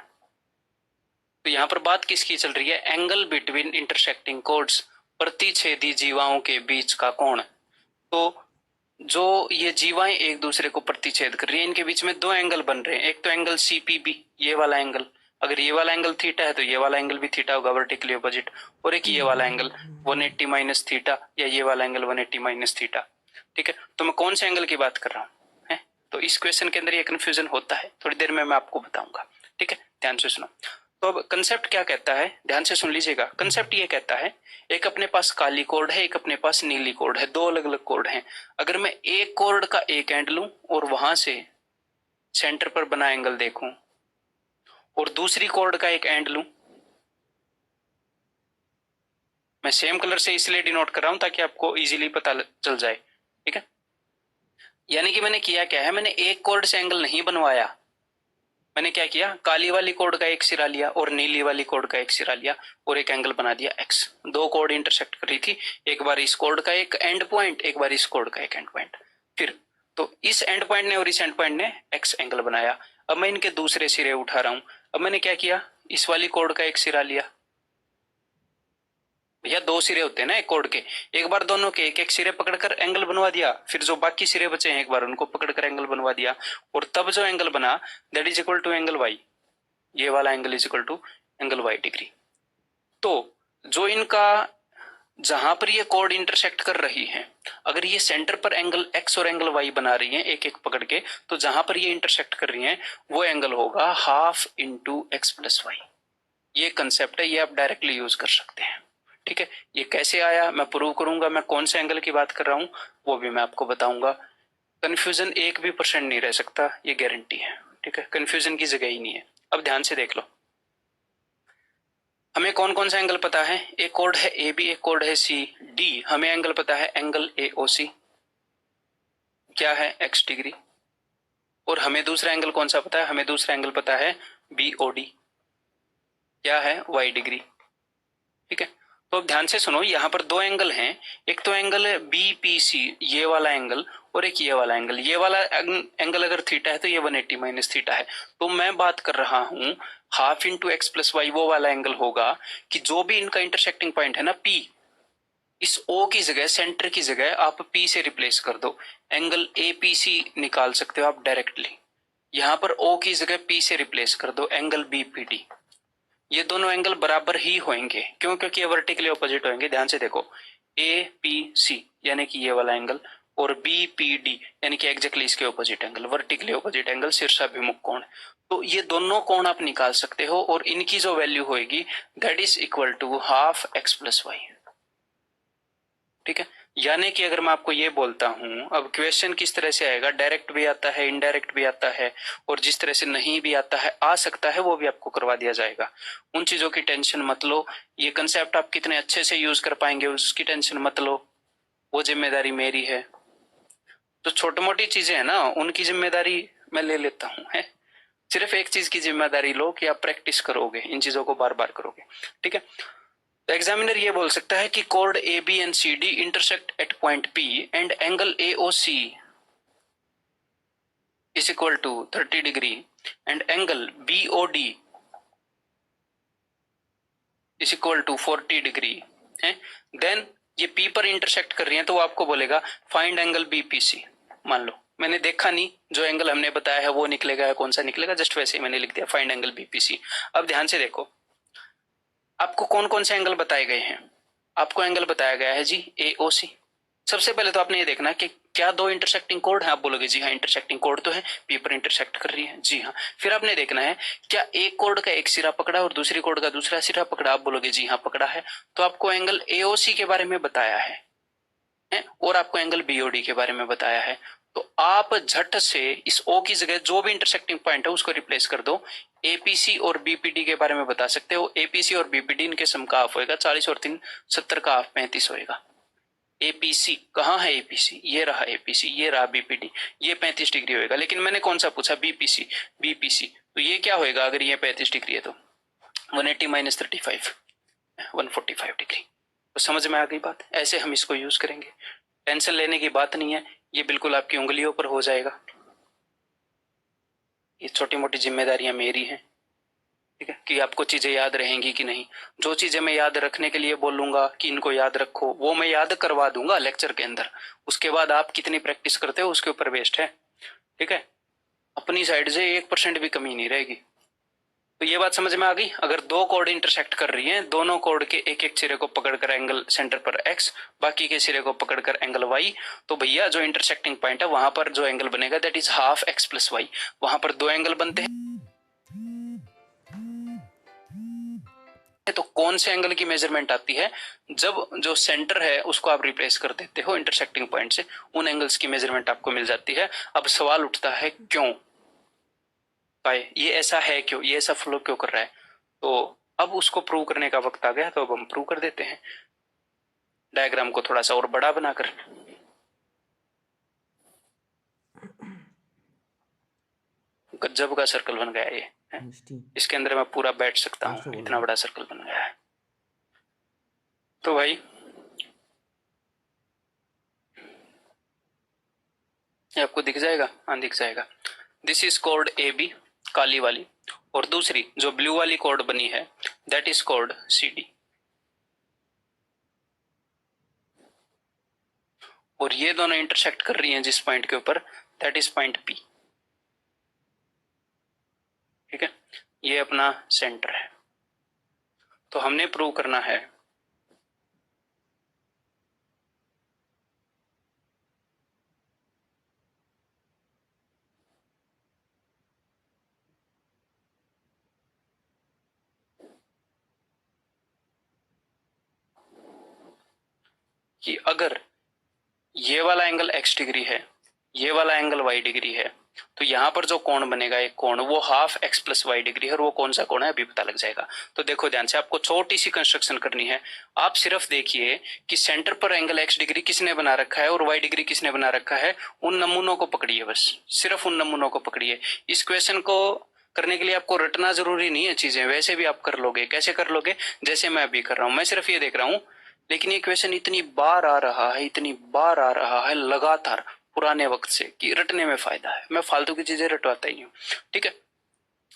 तो यहां पर बात किसकी चल रही है, एंगल बिटवीन इंटरसेक्टिंग कोड्स, प्रतिच्छेदी जीवाओं के बीच का कोण। तो जो ये जीवाएं एक दूसरे को प्रतिच्छेद कर रही है, इनके बीच में दो एंगल बन रहे हैं, एक तो एंगल सीपीबी, ये वाला एंगल, अगर ये वाला एंगल थीटा है तो ये वाला एंगल भी थीटा होगा, वर्टिकली अपोजिट, और एक ये वाला एंगल 180 माइनस थीटा, या ये वाला एंगल 180 माइनस थीटा, ठीक है। तो मैं कौन से एंगल की बात कर रहा हूँ है, तो इस क्वेश्चन के अंदर ये कंफ्यूजन होता है, थोड़ी देर में मैं आपको बताऊंगा, ठीक है, ध्यान से सुनो। तो अब कंसेप्ट क्या कहता है, ध्यान से सुन लीजिएगा। कंसेप्ट ये कहता है, एक अपने पास काली कोड है, एक अपने पास नीली कोड है, दो अलग अलग कोड हैं। अगर मैं एक कोड का एक एंड लूं और वहां से सेंटर पर बना एंगल देखूं, और दूसरी कोड का एक एंड लूं, मैं सेम कलर से इसलिए डिनोट कर रहा हूं ताकि आपको इजीली पता चल जाए, ठीक है। यानी कि मैंने किया क्या है, मैंने एक कोड से एंगल नहीं बनवाया, मैंने क्या किया, काली वाली कोड का एक सिरा लिया और नीली वाली कोड का एक सिरा लिया और एक एंगल बना दिया एक्स। दो कोड इंटरसेक्ट कर रही थी, एक बार इस कोड का एक एंड पॉइंट, एक बार इस कोड का एक एंड पॉइंट, फिर तो इस एंड पॉइंट ने और इस एंड पॉइंट ने एक्स एंगल बनाया। अब मैं इनके दूसरे सिरे उठा रहा हूं, अब मैंने क्या किया, इस वाली कोड का एक सिरा लिया भैया दो सिरे होते हैं ना एक कोड के, एक बार दोनों के एक एक सिरे पकड़कर एंगल बनवा दिया, फिर जो बाकी सिरे बचे हैं एक बार उनको पकड़कर एंगल बनवा दिया, और तब जो एंगल बना that is equal to angle Y, ये वाला angle is equal to angle Y degree. तो जो इनका जहां पर ये कोड इंटरसेक्ट कर रही है, अगर ये सेंटर पर एंगल एक्स और एंगल वाई बना रही है एक एक पकड़ के, तो जहां पर ये इंटरसेक्ट कर रही है वो एंगल होगा half into x plus y. ये कंसेप्ट है, ये आप डायरेक्टली यूज कर सकते हैं। ठीक है, ये कैसे आया मैं प्रूव करूंगा, मैं कौन से एंगल की बात कर रहा हूं वो भी मैं आपको बताऊंगा। कंफ्यूजन 1% नहीं रह सकता, ये गारंटी है। ठीक है, कंफ्यूजन की जगह ही नहीं है। अब ध्यान से देख लो, हमें कौन कौन सा एंगल पता है, एक कोड है ए बी, एक कोड है सी डी। हमें एंगल पता है एंगल ए ओ सी क्या है x डिग्री, और हमें दूसरा एंगल कौन सा पता है, हमें दूसरा एंगल पता है बी ओ डी क्या है y डिग्री। ठीक है, तो अब ध्यान से सुनो, यहाँ पर दो एंगल हैं, एक तो एंगल बी पी सी ये वाला एंगल, और एक ये वाला एंगल। ये वाला एंगल अगर थीटा है तो ये 180 माइनस थीटा है। तो मैं बात कर रहा हूं half into x plus y, वो वाला एंगल होगा कि जो भी इनका इंटरसेक्टिंग पॉइंट है ना P, इस O की जगह सेंटर की जगह आप P से रिप्लेस कर दो, एंगल APC निकाल सकते हो आप डायरेक्टली। यहां पर O की जगह P से रिप्लेस कर दो एंगल BPD। ये दोनों एंगल बराबर ही होंगे, क्यों, क्योंकि ये वर्टिकली ऑपोजिट होंगे। ध्यान से देखो, APC यानी कि ये वाला एंगल, और BPD यानी कि एग्जैक्टली इसके opposite angle, vertically opposite angle, शीर्षाभिमुख कोण। तो ये दोनों कोण आप निकाल सकते हो, और इनकी जो वैल्यू होगी that is equal to half x plus y. ठीक है, यानी कि अगर मैं आपको ये बोलता हूं, अब क्वेश्चन किस तरह से आएगा, डायरेक्ट भी आता है, इनडायरेक्ट भी आता है, और जिस तरह से नहीं भी आता है, आ सकता है, वो भी आपको करवा दिया जाएगा। उन चीजों की टेंशन मत लो, ये कंसेप्ट आप कितने अच्छे से यूज कर पाएंगे उसकी टेंशन मत लो, वो जिम्मेदारी मेरी है। तो छोटी मोटी चीजें है ना, उनकी जिम्मेदारी मैं ले लेता हूँ है। सिर्फ एक चीज की जिम्मेदारी लो कि आप प्रैक्टिस करोगे, इन चीजों को बार बार करोगे। ठीक है, तो एग्जामिनर ये बोल सकता है कि कोड A B and C D intersect at point P and angle A O C is equal to 30 degree and angle B O D is equal to 40 degree है। देन ये पी पर इंटरसेक्ट कर रही है, तो वो आपको बोलेगा फाइंड एंगल बीपीसी। मान लो मैंने देखा नहीं, जो एंगल हमने बताया है वो निकलेगा या कौन सा निकलेगा, जस्ट वैसे ही मैंने लिख दिया फाइंड एंगल बीपीसी। अब ध्यान से देखो, आपको कौन कौन से एंगल बताए गए हैं, आपको एंगल बताया गया है जी AOC। सबसे पहले तो आपने ये देखना कि क्या दो इंटरसेक्टिंग कोड है, आप बोलोगे जी हाँ इंटरसेक्टिंग कोड तो है, पी पर इंटरसेक्ट कर रही है, जी हाँ। फिर आपने देखना है क्या एक कोड का एक सिरा पकड़ा और दूसरी कोड का दूसरा सिरा पकड़ा, आप बोलोगे जी हाँ पकड़ा है। तो आपको एंगल AOC के बारे में बताया है और आपको एंगल BOD के बारे में बताया है। तो आप झट से इस O की जगह जो भी इंटरसेक्टिंग पॉइंट है उसको रिप्लेस कर दो। APC और BPD के बारे में बता सकते हो, APC और BPD इनके सम का हाफ होएगा 40 और 3 70 का हाफ 35 होएगा। APC कहाँ है, APC ये रहा, APC ये रहा, BPD ये 35 डिग्री होएगा। लेकिन मैंने कौन सा पूछा, BPC तो ये क्या होएगा, अगर ये 35 डिग्री है तो 180 माइनस 35 145 डिग्री। तो समझ में आ गई बात, ऐसे हम इसको यूज करेंगे, टेंशन लेने की बात नहीं है, ये बिल्कुल आपकी उंगलियों पर हो जाएगा। ये छोटी मोटी जिम्मेदारियां मेरी हैं, ठीक है, कि आपको चीजें याद रहेंगी कि नहीं। जो चीजें मैं याद रखने के लिए बोलूंगा कि इनको याद रखो, वो मैं याद करवा दूंगा लेक्चर के अंदर, उसके बाद आप कितनी प्रैक्टिस करते हो उसके ऊपर बेस्ड है। ठीक है, अपनी साइड से 1% भी कमी नहीं रहेगी। तो ये बात समझ में आ गई। अगर दो कोड इंटरसेक्ट कर रही हैं, दोनों कोड के एक एक सिरे को पकड़कर एंगल सेंटर पर x, बाकी के सिरे को पकड़कर एंगल y, तो भैया जो इंटरसेक्टिंग पॉइंट है वहां पर जो एंगल बनेगा that is half x plus y. वहां पर दो एंगल बनते हैं, तो कौन से एंगल की मेजरमेंट आती है, जब जो सेंटर है उसको आप रिप्लेस कर देते हो इंटरसेक्टिंग पॉइंट से, उन एंगल्स की मेजरमेंट आपको मिल जाती है। अब सवाल उठता है क्यों, ये ऐसा है क्यों, ये ऐसा फ्लो क्यों कर रहा है। तो अब उसको प्रूव करने का वक्त आ गया, तो अब हम प्रूव कर देते हैं डायग्राम को थोड़ा सा और बड़ा बनाकर। गजब का सर्कल बन गया ये है? इसके अंदर मैं पूरा बैठ सकता हूँ, इतना बड़ा सर्कल बन गया है। तो भाई ये आपको दिख जाएगा, हाँ दिख जाएगा। दिस इज कोड AB काली वाली, और दूसरी जो ब्लू वाली कोड बनी है दैट इज कोड CD। और ये दोनों इंटरसेक्ट कर रही हैं जिस पॉइंट के ऊपर, दैट इज पॉइंट पी। ठीक है, ये अपना सेंटर है। तो हमने प्रूव करना है कि अगर ये वाला एंगल x डिग्री है, ये वाला एंगल y डिग्री है, तो यहां पर जो कोण बनेगा एक कोण, वो half x plus y degree है। और वो कौन सा कोण है अभी पता लग जाएगा। तो देखो ध्यान से, आपको छोटी सी कंस्ट्रक्शन करनी है। आप सिर्फ देखिए कि सेंटर पर एंगल x डिग्री किसने बना रखा है और y डिग्री किसने बना रखा है। उन नमूनों को पकड़िए, बस सिर्फ उन नमूनों को पकड़िए। इस क्वेश्चन को करने के लिए आपको रटना जरूरी नहीं है चीजें, वैसे भी आप कर लोगे। कैसे कर लोगे? जैसे मैं अभी कर रहा हूं, मैं सिर्फ ये देख रहा हूं। लेकिन ये क्वेश्चन इतनी बार आ रहा है, इतनी बार आ रहा है लगातार पुराने वक्त से, कि रटने में फायदा है। मैं फालतू की चीजें रटवाता ही हूँ। ठीक है,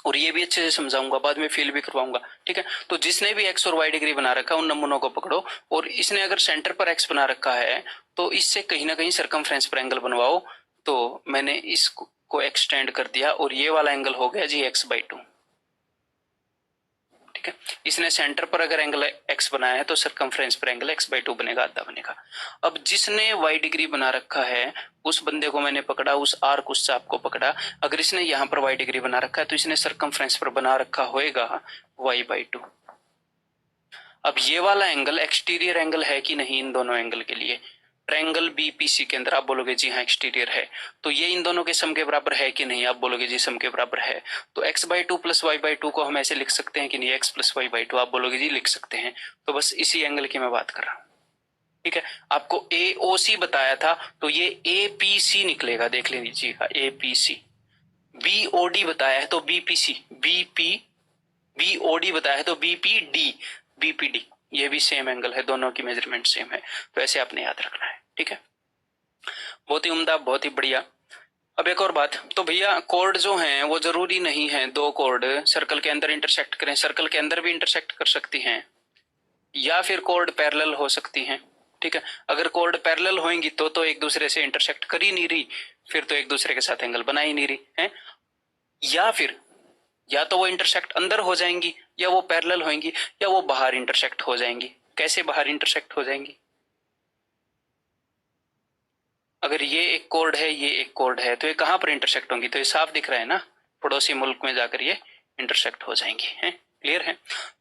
और ये भी अच्छे से समझाऊंगा, बाद में फील भी करवाऊंगा। ठीक है, तो जिसने भी एक्स और वाई डिग्री बना रखा है उन नमूनों को पकड़ो, और इसने अगर सेंटर पर एक्स बना रखा है तो इससे कहीं ना कहीं सरकमफ्रेंस पर एंगल बनवाओ। तो मैंने इसको एक्सटेंड कर दिया और ये वाला एंगल हो गया जी x/2। ठीक है, इसने सेंटर पर अगर एंगल x बनाया है तो सरकमफ्रेंस पर एंगल x/2 बनेगा, आधा बनेगा। अब जिसने y डिग्री बना रखा है उस बंदे को मैंने पकड़ा, उस आर्क, उस चाप को पकड़ा। अगर इसने यहां पर y डिग्री बना रखा है तो इसने सरकमफ्रेंस पर बना रखा होएगा y/2। अब ये वाला एंगल एक्सटीरियर एंगल है कि नहीं इन दोनों एंगल के लिए? ट्रायंगल बीपीसी के अंदर आप बोलोगे जी हाँ एक्सटीरियर है। तो ये इन दोनों के सम के बराबर है कि नहीं? आप बोलोगे जी सम के बराबर है। तो x/2 प्लस y/2 को हम ऐसे लिख सकते हैं कि नहीं? x प्लस y/2 आप बोलोगे जी लिख सकते हैं। तो बस इसी एंगल की मैं बात कर रहा हूं। ठीक है, आपको AOC बताया था तो ये APC निकलेगा, देख लीजिएगा APC। BOD बताया है तो BPC, BP BOD बताया है तो BPD, BPD ये भी सेम एंगल है, दोनों की मेजरमेंट सेम है। तो ऐसे आपने याद रखना है। ठीक है, बहुत ही उम्दा, बहुत ही बढ़िया। अब एक और बात, तो भैया कोड जो हैं वो जरूरी नहीं है दो कोड सर्कल के अंदर इंटरसेक्ट करें, सर्कल के अंदर भी इंटरसेक्ट कर सकती हैं, या फिर कोड पैरेलल हो सकती हैं। ठीक है, अगर कोड पैरेलल होंगी तो एक दूसरे से इंटरसेक्ट कर ही नहीं रही, फिर तो एक दूसरे के साथ एंगल बना ही नहीं रही है। या फिर या तो वो इंटरसेक्ट अंदर हो जाएंगी, या वो पैरेलल होंगी, या वो बाहर इंटरसेक्ट हो जाएंगी। कैसे बाहर इंटरसेक्ट हो जाएंगी? अगर ये एक कोड है, ये एक कोड है, तो ये कहां पर इंटरसेक्ट होंगी? तो ये साफ दिख रहा है ना, पड़ोसी मुल्क में जाकर ये इंटरसेक्ट हो जाएंगी। है क्लियर है?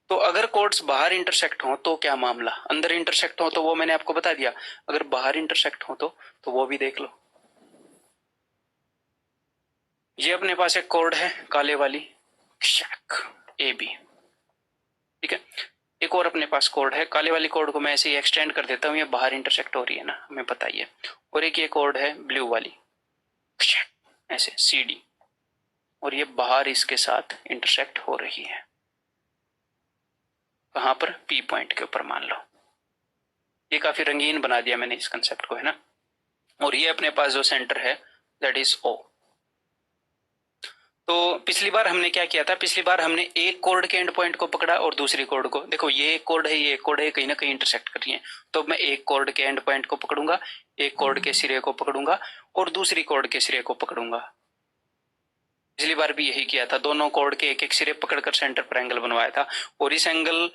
तो अगर कोड्स बाहर इंटरसेक्ट हो तो क्या मामला, अंदर इंटरसेक्ट हो तो वो मैंने आपको बता दिया। अगर बाहर इंटरसेक्ट हो तो वो भी देख लो। ये अपने पास एक कोड है काले वाली AB। ठीक है, एक और अपने पास कोड है काले वाली, कोड को मैं ऐसे ही एक्सटेंड कर देता हूँ, ये बाहर इंटरसेक्ट हो रही है ना, हमें पता ही है। और एक ये कोड है ब्लू वाली, ऐसे CD, और ये बाहर इसके साथ इंटरसेक्ट हो रही है। कहां पर? P पॉइंट के ऊपर मान लो। ये काफी रंगीन बना दिया मैंने इस कंसेप्ट को, है ना। और ये अपने पास जो सेंटर है दैट इज O। तो पिछली बार हमने क्या किया था? पिछली बार हमने एक कोड के एंड पॉइंट को पकड़ा और दूसरी कोड को, देखो ये एक कोड है, ये एक कोड है, कहीं ना कहीं इंटरसेक्ट कर रही है। तो मैं एक कोड के एंड पॉइंट को पकड़ूंगा, एक कोड के सिरे को पकड़ूंगा और दूसरी कोड के सिरे को पकड़ूंगा। पिछली बार भी यही किया था, दोनों कोड के एक एक सिरे पकड़कर सेंटर पर एंगल बनवाया था। और इस एंगल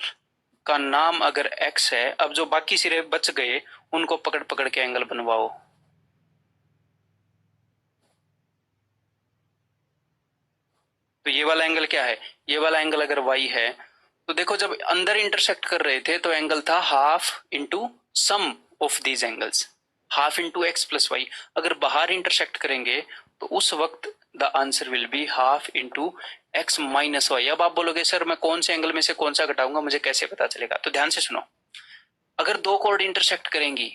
का नाम अगर x है, अब जो बाकी सिरे बच गए उनको पकड़ पकड़ के एंगल बनवाओ। तो ये वाला एंगल क्या है? ये वाला एंगल अगर y है तो देखो जब अंदर इंटरसेक्ट कर रहे थे तो एंगल था half into sum of these angles, half into x plus y. अगर बाहर इंटरसेक्ट करेंगे तो उस वक्त the answer will be half into x minus y. अब आप बोलोगे सर मैं कौन से एंगल में से कौन सा घटाऊंगा, मुझे कैसे पता चलेगा? तो ध्यान से सुनो, अगर दो कोड इंटरसेक्ट करेंगी,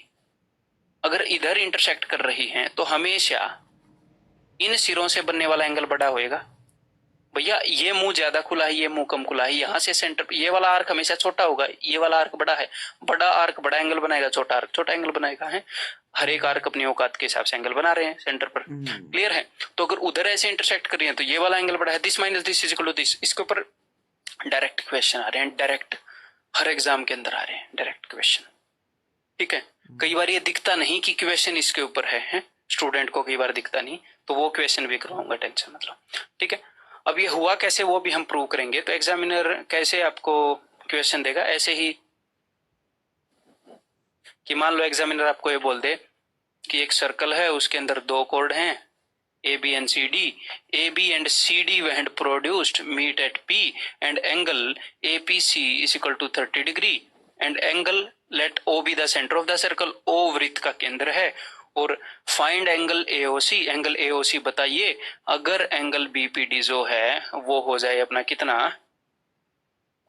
अगर इधर इंटरसेक्ट कर रही हैं तो हमेशा इन सिरों से बनने वाला एंगल बड़ा होएगा। भैया ये मुंह ज्यादा खुला है, ये मुंह कम खुला है, यहाँ से सेंटर, ये वाला आर्क हमेशा छोटा होगा, ये वाला आर्क बड़ा है, बड़ा आर्क बड़ा एंगल बनाएगा, छोटा आर्क छोटा एंगल बनाएगा। है, हर एक आर्क अपनी औकात के हिसाब से एंगल बना रहे हैं सेंटर पर। क्लियर है? तो अगर उधर ऐसे इंटरसेक्ट कर रही है तो ये वाला एंगल बड़ा है, this minus this is equal to this. इसके ऊपर डायरेक्ट क्वेश्चन आ रहे हैं, डायरेक्ट हर एग्जाम के अंदर आ रहे हैं डायरेक्ट क्वेश्चन। ठीक है। कई बार ये दिखता नहीं कि क्वेश्चन इसके ऊपर है? स्टूडेंट को कई बार दिखता नहीं, तो वो क्वेश्चन भी करवाऊंगा, टेंशन मतलब। ठीक है। अब ये हुआ कैसे वो भी हम प्रूव करेंगे। तो एग्जामिनर कैसे आपको क्वेश्चन देगा, ऐसे ही कि मान लो एग्जामिनर आपको ये बोल दे कि एक सर्कल है, उसके अंदर दो कोड हैं A B and C D, A B and C D when produced meet at P and angle APC is equal to 30 degree and angle let O be the center of the circle, O वृत्त का केंद्र है, और find angle AOC, angle AOC बताइए अगर angle BPD जो है वो हो जाए अपना कितना,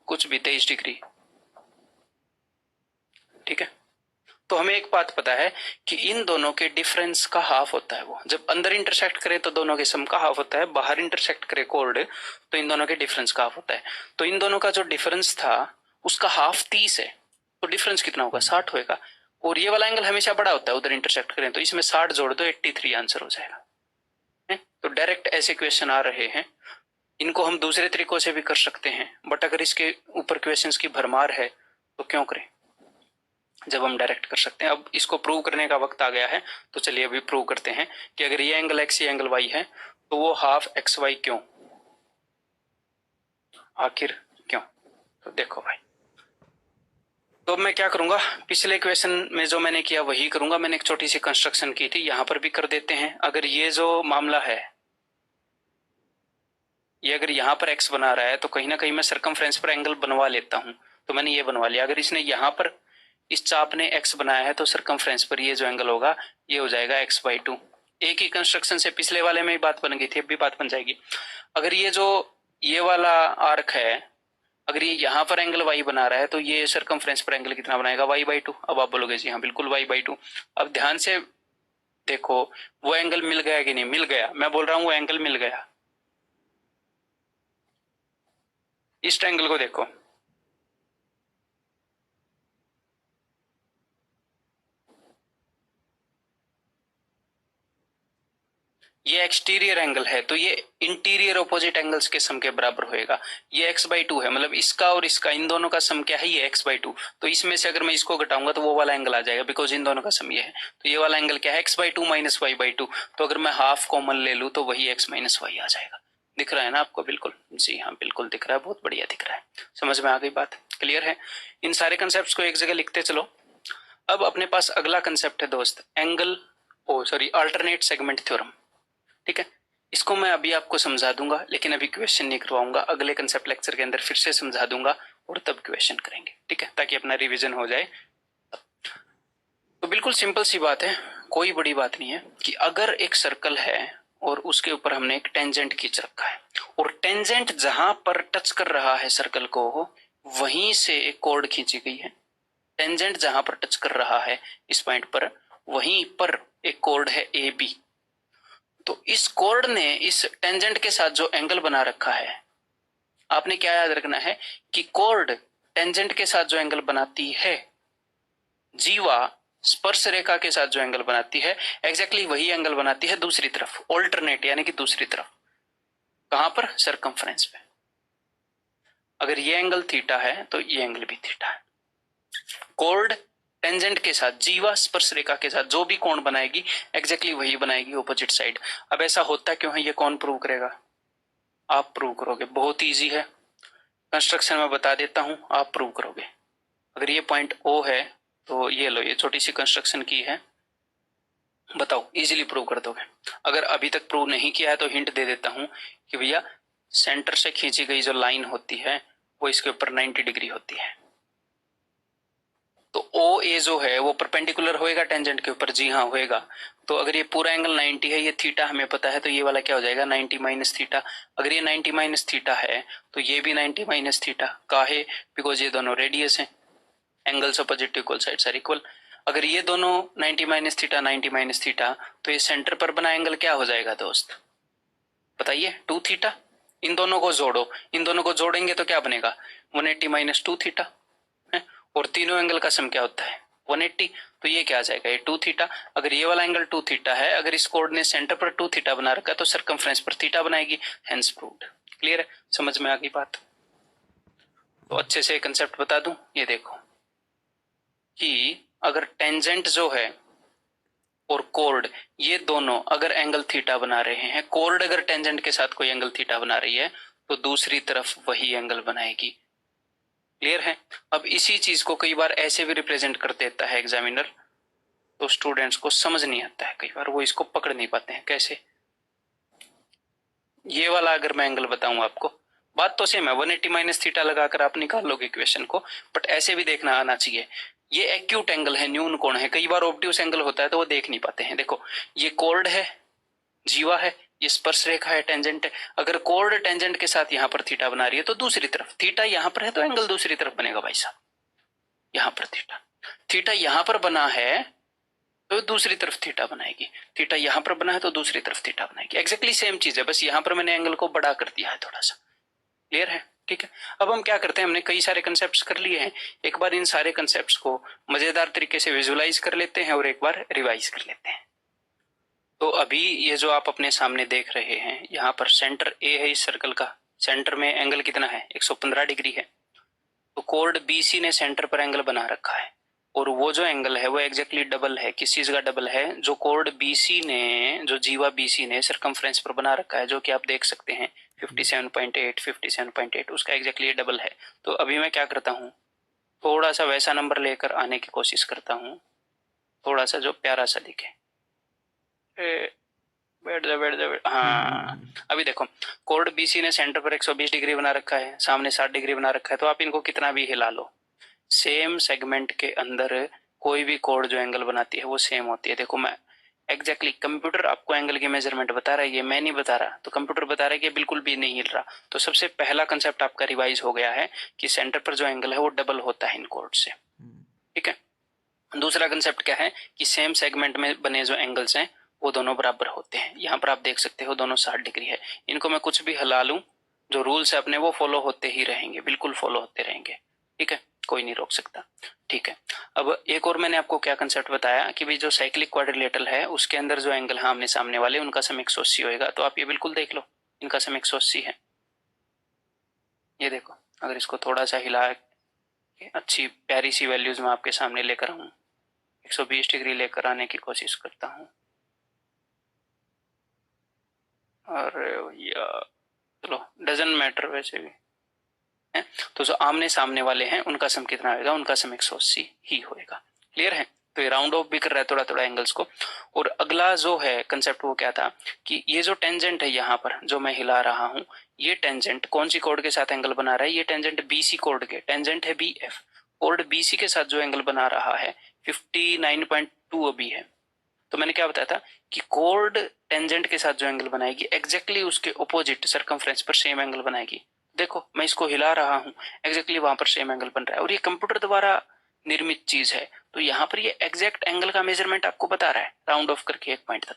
कुछ भी 23 डिग्री। ठीक है। तो हमें एक बात पता है कि इन दोनों के डिफरेंस का हाफ होता है, वो जब अंदर इंटरसेक्ट करे तो दोनों के सम का हाफ होता है, बाहर इंटरसेक्ट करे कोड तो इन दोनों के डिफरेंस का हाफ होता है। तो इन दोनों का जो डिफरेंस था उसका हाफ 30 है, तो डिफरेंस कितना होगा, 60 होगा। और ये वाला एंगल हमेशा बड़ा होता है उधर इंटरसेक्ट करें, तो इसमें 60 जोड़ दो 83 आंसर हो जाएगा। तो डायरेक्ट ऐसे क्वेश्चन आ रहे हैं, इनको हम दूसरे तरीकों से भी कर सकते हैं, बट अगर इसके ऊपर क्वेश्चंस की भरमार है तो क्यों करें जब हम डायरेक्ट कर सकते हैं। अब इसको प्रूव करने का वक्त आ गया है, तो चलिए अभी प्रूव करते हैं कि अगर ये एंगल एक्स ये एंगल वाई है तो वो हाफ एक्स वाई क्यों, आखिर क्यों। तो देखो भाई, तो मैं क्या करूंगा, पिछले क्वेश्चन में जो मैंने किया वही करूंगा। मैंने एक छोटी सी कंस्ट्रक्शन की थी, यहां पर भी कर देते हैं। अगर ये जो मामला है ये अगर यहां पर एक्स बना रहा है तो कहीं ना कहीं मैं सरकमफ्रेंस पर एंगल बनवा लेता हूं, तो मैंने ये बनवा लिया। अगर इसने यहां पर इस चाप ने एक्स बनाया है तो सरकमफ्रेंस पर ये जो एंगल होगा ये हो जाएगा x/2। एक ही कंस्ट्रक्शन से पिछले वाले में ही बात बन गई थी, अब भी बात बन जाएगी। अगर ये जो ये वाला आर्क है अगर ये यहाँ पर एंगल y बना रहा है तो ये सरकमफ्रेंस पर एंगल कितना बनाएगा, y/2। अब आप बोलोगे जी हाँ बिल्कुल y/2। अब ध्यान से देखो वो एंगल मिल गया कि नहीं, मिल गया। मैं बोल रहा हूं वो एंगल मिल गया। इस ट्रायंगल को देखो, ये एक्सटीरियर एंगल है तो ये इंटीरियर ऑपोजिट एंगल्स के सम के बराबर होएगा। ये x/2 है, मतलब इसका और इसका इन दोनों का सम क्या है, ये x/2। तो इसमें से अगर मैं इसको घटाऊंगा तो वो वाला एंगल आ जाएगा, बिकॉज इन दोनों का सम ये है। तो ये वाला एंगल क्या है, x/2 माइनस y/2। तो अगर मैं हाफ कॉमन ले लूं तो वही x माइनस y आ जाएगा। दिख रहा है ना आपको, बिल्कुल जी हाँ बिल्कुल दिख रहा है, बहुत बढ़िया दिख रहा है। समझ में आ गई बात, क्लियर है। इन सारे कंसेप्ट को एक जगह लिखते चलो। अब अपने पास अगला कंसेप्ट है दोस्त, एंगल अल्टरनेट सेगमेंट थ्योरम। ठीक है, इसको मैं अभी आपको समझा दूंगा, लेकिन अभी क्वेश्चन नहीं करवाऊंगा। अगले कंसेप्ट लेक्चर के अंदर फिर से समझा दूंगा और तब क्वेश्चन करेंगे। ठीक है, ताकि अपना रिवीजन हो जाए। तो बिल्कुल सिंपल सी बात है, कोई बड़ी बात नहीं है कि अगर एक सर्कल है और उसके ऊपर हमने एक टेंजेंट खींच रखा है और टेंजेंट जहां पर टच कर रहा है सर्कल को वहीं से एक कॉर्ड खींची गई है। टेंजेंट जहां पर टच कर रहा है इस पॉइंट पर, वहीं पर एक कॉर्ड है ए बी। तो इस कॉर्ड ने इस टेंजेंट के साथ जो एंगल बना रखा है, आपने क्या याद रखना है कि कॉर्ड टेंजेंट के साथ जो एंगल बनाती है, जीवा स्पर्श रेखा के साथ जो एंगल बनाती है, एग्जैक्टली वही एंगल बनाती है दूसरी तरफ, ऑल्टरनेट यानी कि दूसरी तरफ। कहां पर, सरकमफ्रेंस पे। अगर ये एंगल थीटा है तो ये एंगल भी थीटा है। कॉर्ड टेंजेंट के साथ, जीवा स्पर्श रेखा के साथ जो भी कोण बनाएगी एग्जैक्टली वही बनाएगी ऑपोजिट साइड। अब ऐसा होता क्यों है, ये कौन प्रूव करेगा, आप प्रूव करोगे। बहुत इजी है, कंस्ट्रक्शन में बता देता हूं, आप प्रूव करोगे। अगर ये पॉइंट ओ है तो ये लो, ये छोटी सी कंस्ट्रक्शन की है, बताओ इजीली प्रूव कर दोगे। अगर अभी तक प्रूव नहीं किया है तो हिंट दे देता हूं कि भैया सेंटर से खींची गई जो लाइन होती है वो इसके ऊपर 90 डिग्री होती है। तो ओ ए जो है वो परपेंडिकुलर होएगा टेंजेंट के ऊपर, जी हाँ होएगा। तो अगर ये पूरा एंगल 90 है, ये थीटा हमें पता है, तो ये वाला क्या हो जाएगा 90 माइनस थीटा। अगर ये 90 माइनस थीटा है तो ये भी 90 माइनस थीटा। काहे, बिकॉज ये दोनों रेडियस हैं, angles opposite equal sides are equal. अगर ये दोनों 90 माइनस थीटा 90 माइनस थीटा, तो ये सेंटर पर बना एंगल क्या हो जाएगा दोस्त, बताइए 2 थीटा। इन दोनों को जोड़ो, इन दोनों को जोड़ेंगे तो क्या बनेगा 180 माइनस 2 थीटा है। और तीनों एंगल का सम क्या होता है 180। तो ये क्या आ जाएगा, ये 2 थीटा। अगर ये वाला एंगल 2 थीटा है, अगर इस कोड ने सेंटर पर 2 थीटा बना रखा है तो सरकमफ्रेंस पर थीटा बनाएगी, हेंस प्रूव्ड। क्लियर है, समझ में आ गई बात। तो अच्छे से कंसेप्ट बता दूं, ये देखो कि अगर टेंजेंट जो है और कोर्ड, ये दोनों अगर एंगल थीटा बना रहे हैं, कोर्ड अगर टेंजेंट के साथ कोई एंगल थीटा बना रही है तो दूसरी तरफ वही एंगल बनाएगी। क्लियर है? अब इसी चीज को कई बार ऐसे भी रिप्रेजेंट कर देता है एग्जामिनर, तो स्टूडेंट्स को समझ नहीं आता है, कई बार वो इसको पकड़ नहीं पाते हैं। कैसे? ये वाला अगर मैं एंगल बताऊं आपको, बात तो सेम है, 180 माइनस थीटा लगाकर आप निकाल लोगे इक्वेशन को, बट ऐसे भी देखना आना चाहिए। ये एक्यूट एंगल है, न्यून कोण है, कई बार ऑब्ट्यूस एंगल होता है तो वो देख नहीं पाते हैं। देखो ये कोर्ड है, जीवा है, ये स्पर्श रेखा है, टेंजेंट है। अगर कोर्ड टेंजेंट के साथ यहां पर थीटा बना रही है तो दूसरी तरफ, थीटा यहां पर है तो एंगल दूसरी तरफ बनेगा भाई साहब। यहां पर थीटा, थीटा यहां पर बना है तो दूसरी तरफ थीटा बनाएगी, थीटा यहां पर बना है तो दूसरी तरफ थीटा बनाएगी। एग्जैक्टली सेम चीज है, बस यहां पर मैंने एंगल को बड़ा कर दिया है थोड़ा सा। क्लियर है? ठीक है। अब हम क्या करते हैं, हमने कई सारे कंसेप्ट्स कर लिए हैं, एक बार इन सारे कंसेप्ट्स को मजेदार तरीके से विजुलाइज कर लेते हैं और एक बार रिवाइज कर लेते हैं। तो अभी ये जो आप अपने सामने देख रहे हैं, यहाँ पर सेंटर ए है इस सर्कल का, सेंटर में एंगल कितना है? 115 डिग्री है। तो कोर्ड बीसी ने सेंटर पर एंगल बना रखा है, और वो जो एंगल है वो एग्जैक्टली डबल है। किस चीज का डबल है? जो कोर्ड बीसी ने, जो जीवा बीसी ने सरकमफ्रेंस पर बना रखा है, जो कि आप देख सकते हैं 57.8, 57.8, उसका एग्जैक्टली डबल है। तो अभी मैं क्या करता हूँ, थोड़ा सा वैसा नंबर लेकर आने की कोशिश करता हूँ, थोड़ा सा जो प्यारा सा दिखे। बैठ जा। हाँ, अभी देखो कोर्ड बीसी ने सेंटर पर 120 डिग्री बना रखा है, सामने 60 डिग्री बना रखा है, तो आप इनको कितना भी हिला लो, सेम सेगमेंट के अंदर कोई भी कोड जो एंगल बनाती है वो सेम होती है। देखो मैं एग्जैक्टली कंप्यूटर आपको एंगल की मेजरमेंट बता रहा है, ये मैं नहीं बता रहा, तो कंप्यूटर बता रहा है कि बिल्कुल भी नहीं हिल रहा। तो सबसे पहला कंसेप्ट आपका रिवाइज हो गया है कि सेंटर पर जो एंगल है वो डबल होता है इन कोड से। ठीक है। दूसरा कंसेप्ट क्या है कि सेम सेगमेंट में बने जो एंगल्स हैं वो दोनों बराबर होते हैं। यहाँ पर आप देख सकते हो दोनों 60 डिग्री है, इनको मैं कुछ भी हिला लूं, जो रूल्स है अपने वो फॉलो होते ही रहेंगे, बिल्कुल फॉलो होते रहेंगे। ठीक है, कोई नहीं रोक सकता। ठीक है, अब एक और मैंने आपको क्या कंसेप्ट बताया कि भाई जो साइक्लिक क्वाड्रिलेटरल है उसके अंदर जो एंगल है आमने सामने वाले, उनका सम 180 होगा। तो आप ये बिल्कुल देख लो, इनका सम 180 है। ये देखो, अगर इसको थोड़ा सा हिला अच्छी प्यारी सी वैल्यूज में आपके सामने लेकर आऊं, 120 डिग्री लेकर आने की कोशिश करता हूं। अरे भैया चलो, डजंट मैटर वैसे भी है। तो जो आमने सामने वाले हैं उनका सम कितना होगा? उनका सम 180 ही होगा। क्लियर है? तो ये राउंड ऑफ भी कर रहा है थोड़ा थोड़ा एंगल्स को। और अगला जो है कंसेप्ट वो क्या था कि ये जो टेंजेंट है यहाँ पर जो मैं हिला रहा हूं, ये टेंजेंट कौन सी कोड के साथ एंगल बना रहा है? ये टेंजेंट बीसी कोड के, टेंजेंट है बी एफ, कोड बीसी के साथ जो एंगल बना रहा है 59.2 अभी है। तो मैंने क्या बताया था कि कोर्ड टेंजेंट के साथ जो एंगल बनाएगी एग्जैक्टली उसके ऑपोजिट सरकमफ्रेंस पर सेम एंगल बनाएगी। देखो मैं इसको हिला रहा हूं, एग्जैक्टली वहां पर सेम एंगल बन रहा है, और ये कंप्यूटर द्वारा निर्मित चीज है। तो यहाँ पर ये एग्जैक्ट एंगल का मेजरमेंट आपको बता रहा है राउंड ऑफ करके एक पॉइंट तक।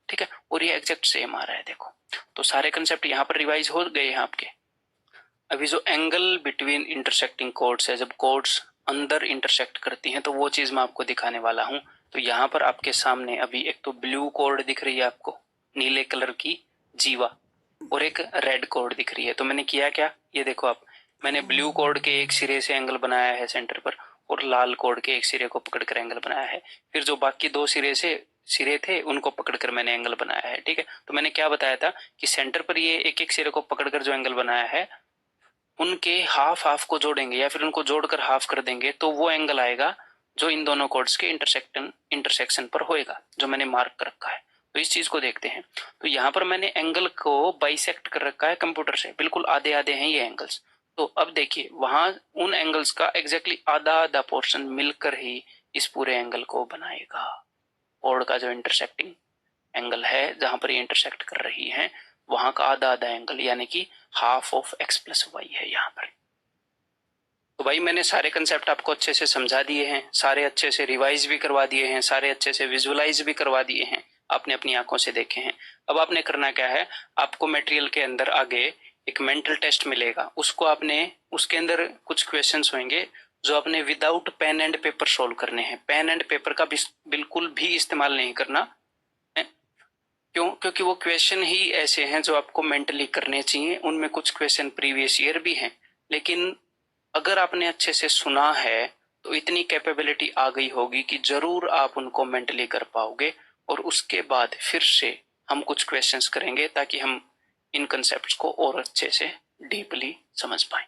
ठीक है, और ये एग्जैक्ट सेम आ रहा है। देखो तो सारे कंसेप्ट यहाँ पर रिवाइज हो गए हैं आपके। अभी जो एंगल बिटवीन इंटरसेक्टिंग कोड्स है, जब कोड्स अंदर इंटरसेक्ट करती हैं तो वो चीज मैं आपको दिखाने वाला हूं। तो यहाँ पर आपके सामने अभी एक तो ब्लू कोड दिख रही है आपको, नीले कलर की जीवा, और एक रेड कोड दिख रही है। तो मैंने किया क्या, ये देखो आप, मैंने ब्लू कोड के एक सिरे से एंगल बनाया है सेंटर पर, और लाल कोड के एक सिरे को पकड़कर एंगल बनाया है। फिर जो बाकी दो सिरे थे उनको पकड़कर मैंने एंगल बनाया है। ठीक है, तो मैंने क्या बताया था कि सेंटर पर ये एक एक सिरे को पकड़कर जो एंगल बनाया है उनके हाफ हाफ को जोड़ेंगे या फिर उनको जोड़कर हाफ कर देंगे तो वो एंगल आएगा जो इन दोनों कोड्स के इंटरसेक्शन पर होएगा, जो मैंने मार्क कर रखा है। तो इस चीज को देखते हैं। तो यहाँ पर मैंने एंगल को बाइसेक्ट कर रखा है कंप्यूटर से, बिल्कुल आधे आधे हैं ये एंगल्स। तो अब देखिए वहां उन एंगल्स का एग्जैक्टली आधा आधा पोर्शन मिलकर ही इस पूरे एंगल को बनाएगा। कोड का जो इंटरसेक्टिंग एंगल है जहां पर ये इंटरसेक्ट कर रही है वहां का आधा आधा एंगल, यानी कि half of x plus y है यहाँ पर। तो भाई मैंने सारे कंसेप्ट आपको अच्छे से समझा दिए हैं, सारे अच्छे से रिवाइज भी करवा दिए हैं, सारे अच्छे से विजुअलाइज भी करवा दिए हैं, आपने अपनी आंखों से देखे हैं। अब आपने करना क्या है, आपको मटेरियल के अंदर आगे एक मेंटल टेस्ट मिलेगा, उसको आपने, उसके अंदर कुछ क्वेश्चंस होंगे जो आपने without pen and paper solve करने हैं। पेन एंड पेपर का बिल्कुल भी इस्तेमाल नहीं करना। क्यों? क्योंकि वो क्वेश्चन ही ऐसे हैं जो आपको मेंटली करने चाहिए। उनमें कुछ क्वेश्चन प्रीवियस ईयर भी हैं, लेकिन अगर आपने अच्छे से सुना है तो इतनी कैपेबिलिटी आ गई होगी कि जरूर आप उनको मेंटली कर पाओगे। और उसके बाद फिर से हम कुछ क्वेश्चंस करेंगे ताकि हम इन कंसेप्ट्स को और अच्छे से डीपली समझ पाए।